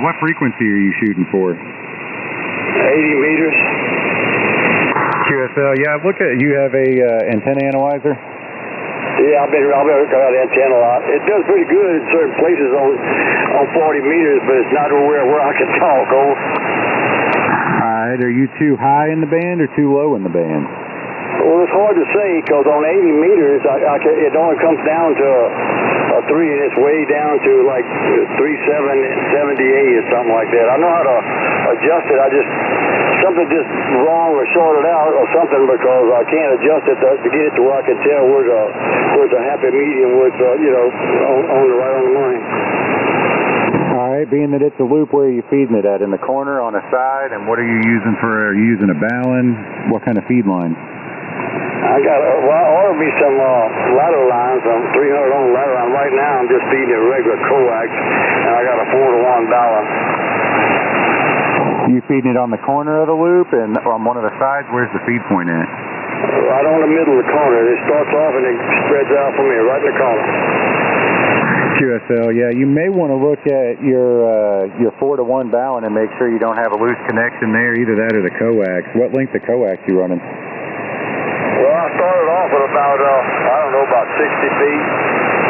What frequency are you shooting for? 80 meters. QSL, yeah, look at, you have a antenna analyzer? Yeah, I've been looking at the antenna a lot. It does pretty good in certain places on 40 meters, but it's not where I can talk. Over. Alright, are you too high in the band or too low in the band? Well, it's hard to say, because on 80 meters, it only comes down to a 3, and it's way down to like 378 or something like that. I know how to adjust it. Something just wrong or shorted out or something, because I can't adjust it to get it to where I can tell where's a happy medium, where's right on the money. Alright, being that it's a loop, where are you feeding it at? In the corner, on the side, and what are you using for, are you using a ballon? What kind of feed line? I ordered me some ladder lines, some 300 on ladder line. Right now I'm just feeding it regular coax, and I got a 4-to-1 ballon. You feeding it on the corner of the loop and on one of the sides? Where's the feed point at? Right on the middle of the corner. It starts off and it spreads out from here, right in the corner. QSL, yeah, you may want to look at your 4-to-1 ballon and make sure you don't have a loose connection there, either that or the coax. What length of coax you running? Well, I started off with about, about 60 feet.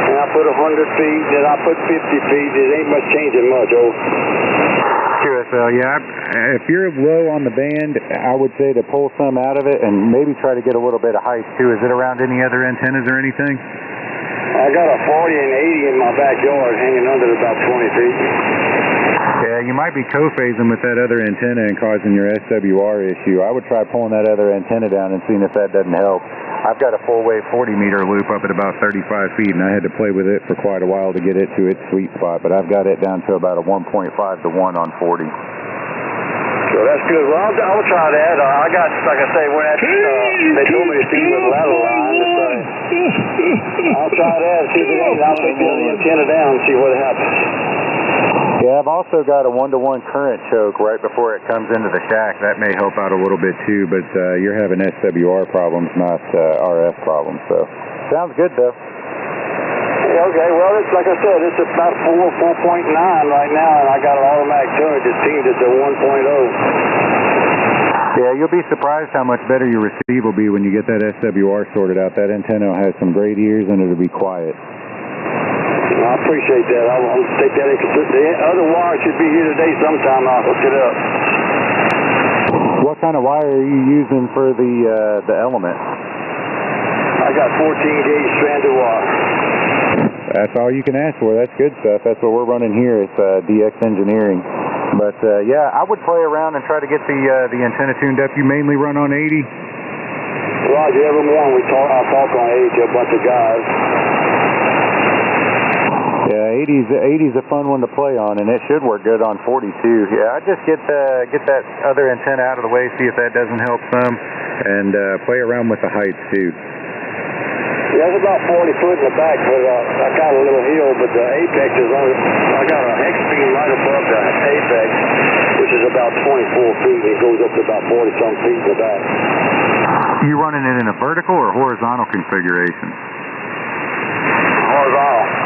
And I put 100 feet, then I put 50 feet. It ain't much changing much, QSL, yeah. If you're low on the band, I would say to pull some out of it and maybe try to get a little bit of height too. Is it around any other antennas or anything? I got a 40 and 80 in my backyard hanging under about 20 feet. Yeah, you might be co-phasing with that other antenna and causing your SWR issue. I would try pulling that other antenna down and seeing if that doesn't help. I've got a full-wave 40-meter loop up at about 35 feet, and I had to play with it for quite a while to get it to its sweet spot, but I've got it down to about a 1.5 to 1 on 40. So that's good. Well, I'll try that. I got, like I say, they told me to feed with a ladder line. I'll try that and see if it ain't. I'll take the other antenna down and see what happens. Yeah, I've also got a 1-to-1 current choke right before it comes into the shack. That may help out a little bit too, but you're having SWR problems, not RF problems. So, sounds good though. Yeah, okay, well, it's like I said, it's about 4.9 right now, and I got an automatic turn that tuned it to 1.0. Yeah, you'll be surprised how much better your receive will be when you get that SWR sorted out. That antenna has some great ears, and it'll be quiet. I appreciate that. I'll take that in consideration. The other wire should be here today sometime. I'll hook it up. What kind of wire are you using for the element? I got 14-gauge stranded wire. That's all you can ask for. That's good stuff. That's what we're running here. It's DX Engineering. But yeah, I would play around and try to get the antenna tuned up. You mainly run on 80? Roger, every morning I talk on 80 to a bunch of guys. Yeah, 80's a fun one to play on, and it should work good on 42. Yeah, I just get that other antenna out of the way, see if that doesn't help some, and play around with the heights too. Yeah, it's about 40 foot in the back, but I got a little hill, but the apex is only, I got a hex beam right above the apex, which is about 24 feet. It goes up to about 40-some feet in the back. You running it in a vertical or horizontal configuration? Horizontal.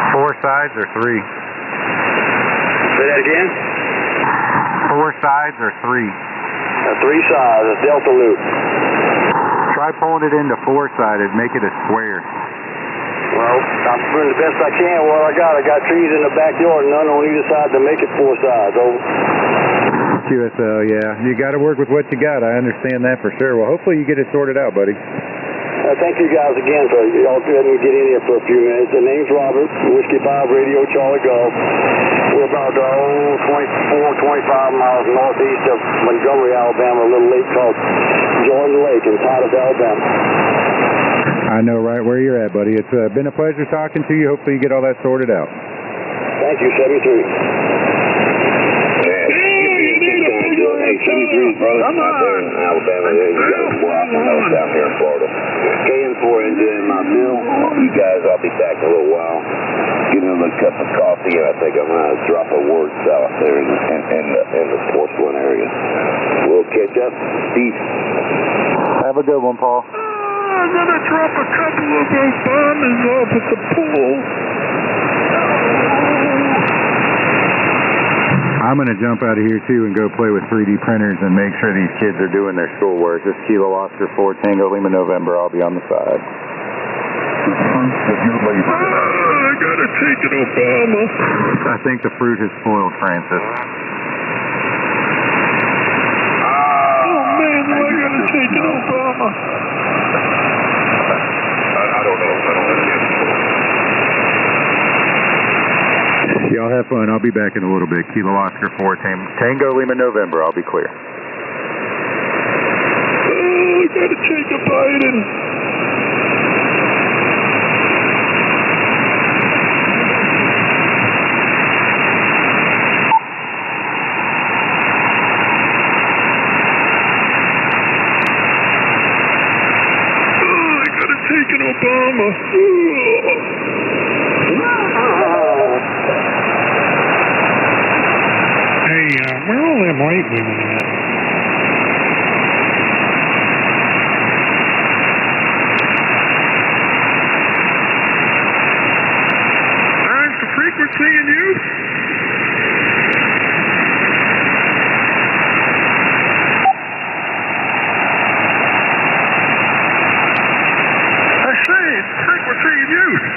4 sides or 3? Say that again? 4 sides or 3? 3 sides, a delta loop. Try pulling it into 4-sided, make it a square. Well, I'm doing the best I can. Well, I got trees in the backyard, none on either side to make it 4 sides. Over. QSL, yeah. You got to work with what you got. I understand that for sure. Well, hopefully you get it sorted out, buddy. Thank you guys again for y'all letting me get in here for a few minutes. The name's Robert, Whiskey 5 Radio Charlie Golf. We're about 25 miles northeast of Montgomery, Alabama, a little lake called Jordan Lake in Titus, Alabama. I know right where you're at, buddy. It's been a pleasure talking to you. Hopefully you get all that sorted out. Thank you, 73. Hey, 73 brother, out there in Alabama. You guys are walking those down here in Florida. KN4 engine in my bill. You guys, I'll be back in a little while. Getting a little cup of coffee, and I think I'm going to drop a word south there in the porcelain area. We'll catch up. Peace. Have a good one, Paul. I'm going to drop a couple of those bombers off at the pool. I'm going to jump out of here, too, and go play with 3D printers and make sure these kids are doing their schoolwork. This Kilo Oscar 4 Tango Lima November. I'll be on the side. I got to take it, Obama. I think the fruit has spoiled Francis. Oh, man, do I got to take it, Obama? I don't know. I don't understand. Y'all have fun. I'll be back in a little bit. Kilo Oscar 4 Tango Lima November. I'll be clear. Oh, I got to take a Biden. Oh, I got to take an Obama. Hey, where are all them white women at? There's the frequency in use. I say, frequency in use.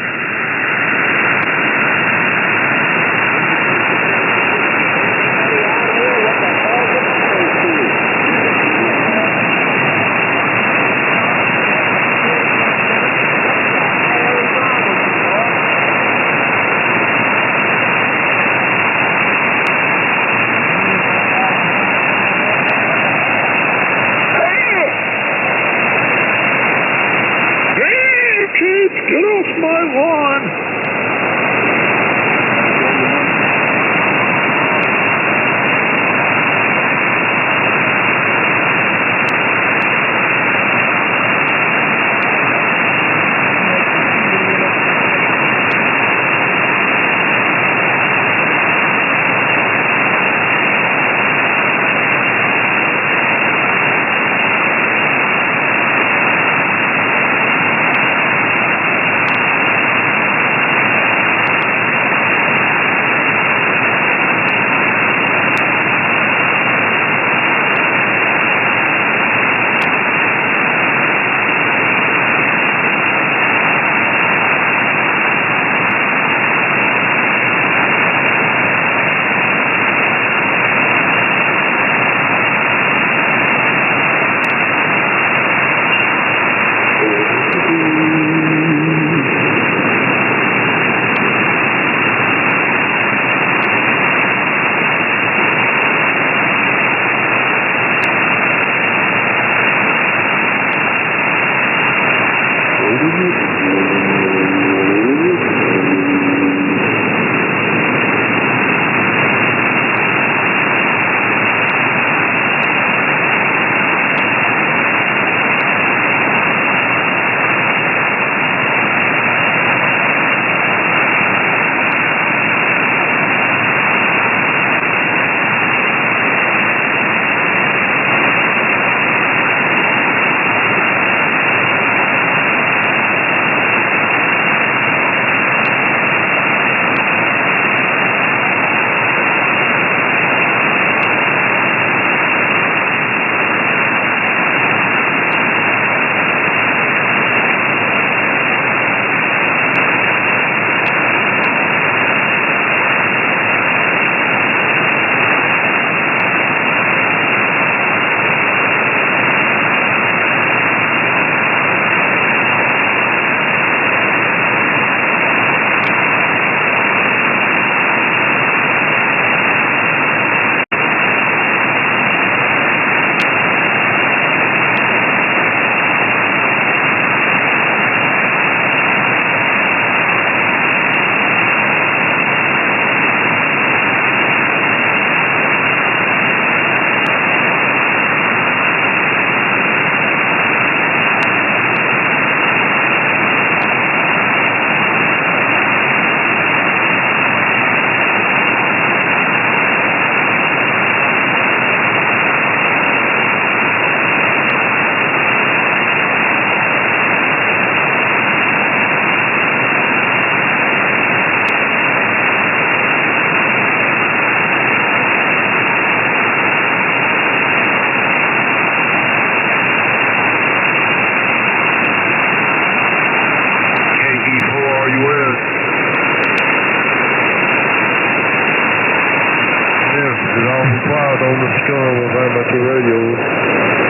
quiet on the storm of amateur radio.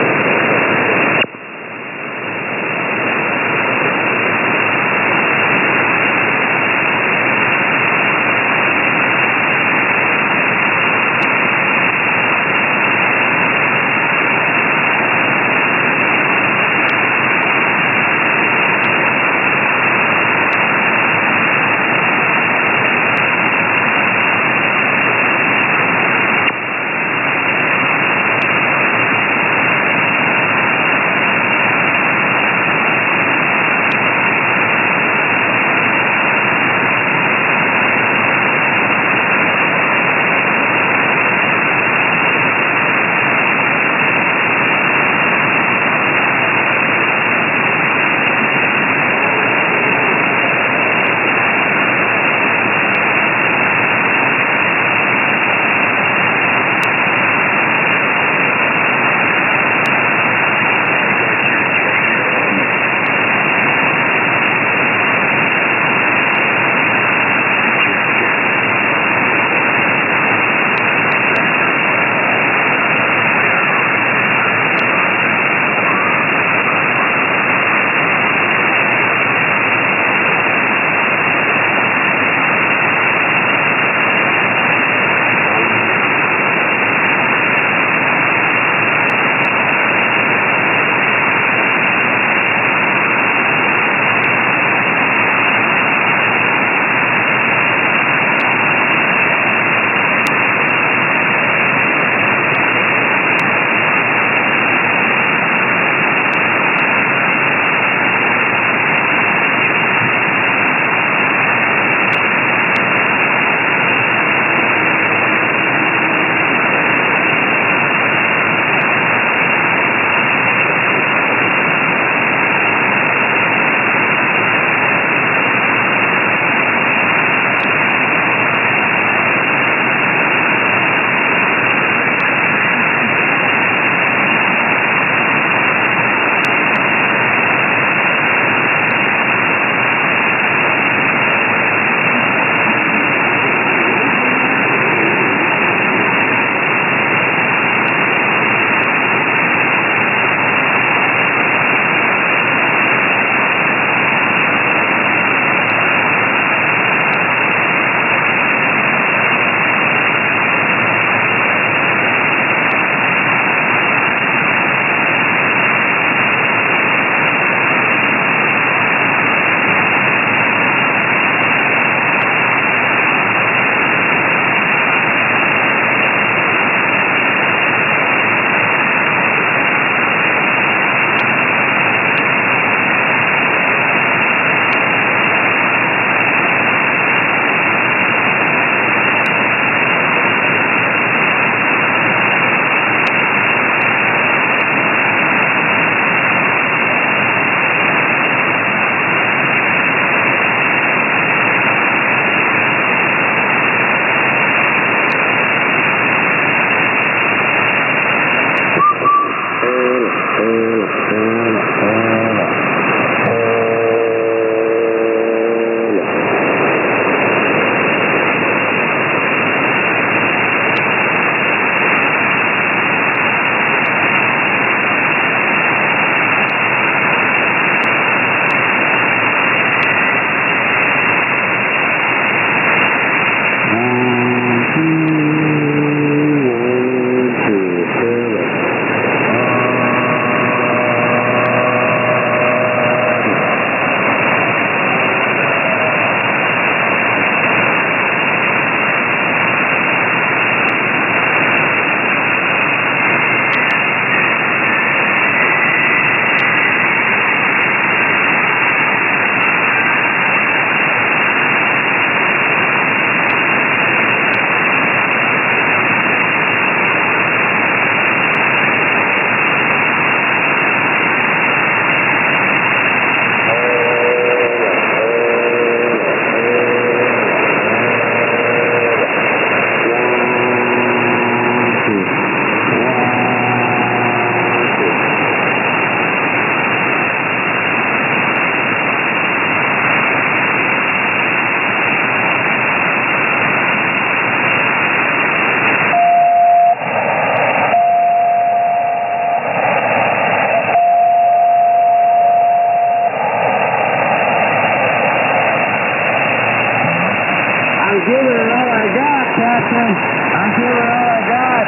giving it all I got, Captain. I'm giving it all I got.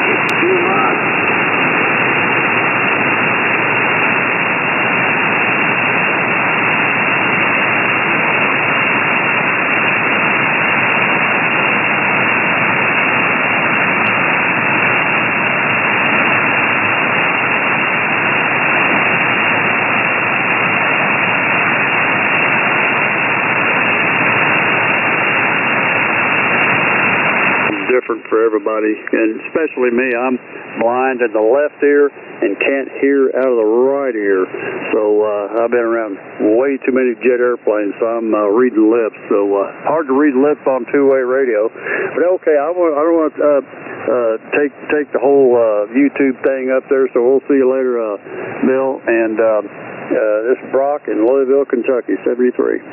It's too much. Different for everybody, and especially me. I'm blind in the left ear and can't hear out of the right ear. So I've been around way too many jet airplanes, so I'm reading lips. So hard to read lips on two-way radio. But okay, I don't want to take the whole YouTube thing up there. So we'll see you later, Bill. And this is Brock in Louisville, Kentucky, 73.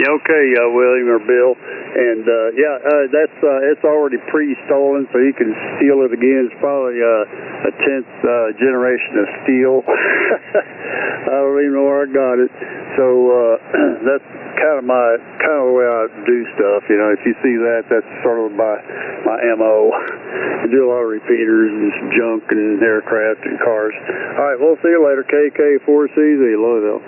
Okay, William or Bill, and it's already pre-stolen, so you can steal it again. It's probably a 10th generation of steel. I don't even know where I got it. So that's kind of the way I do stuff. You know, if you see that, that's sort of my MO. I do a lot of repeaters and some junk and aircraft and cars. All right, we'll see you later. KK4CZ, Louisville.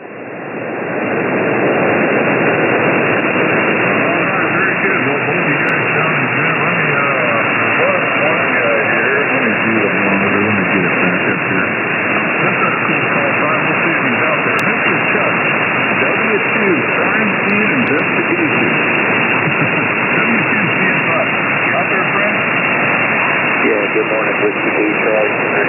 Yeah, good morning, Whiskey Blue Charlie.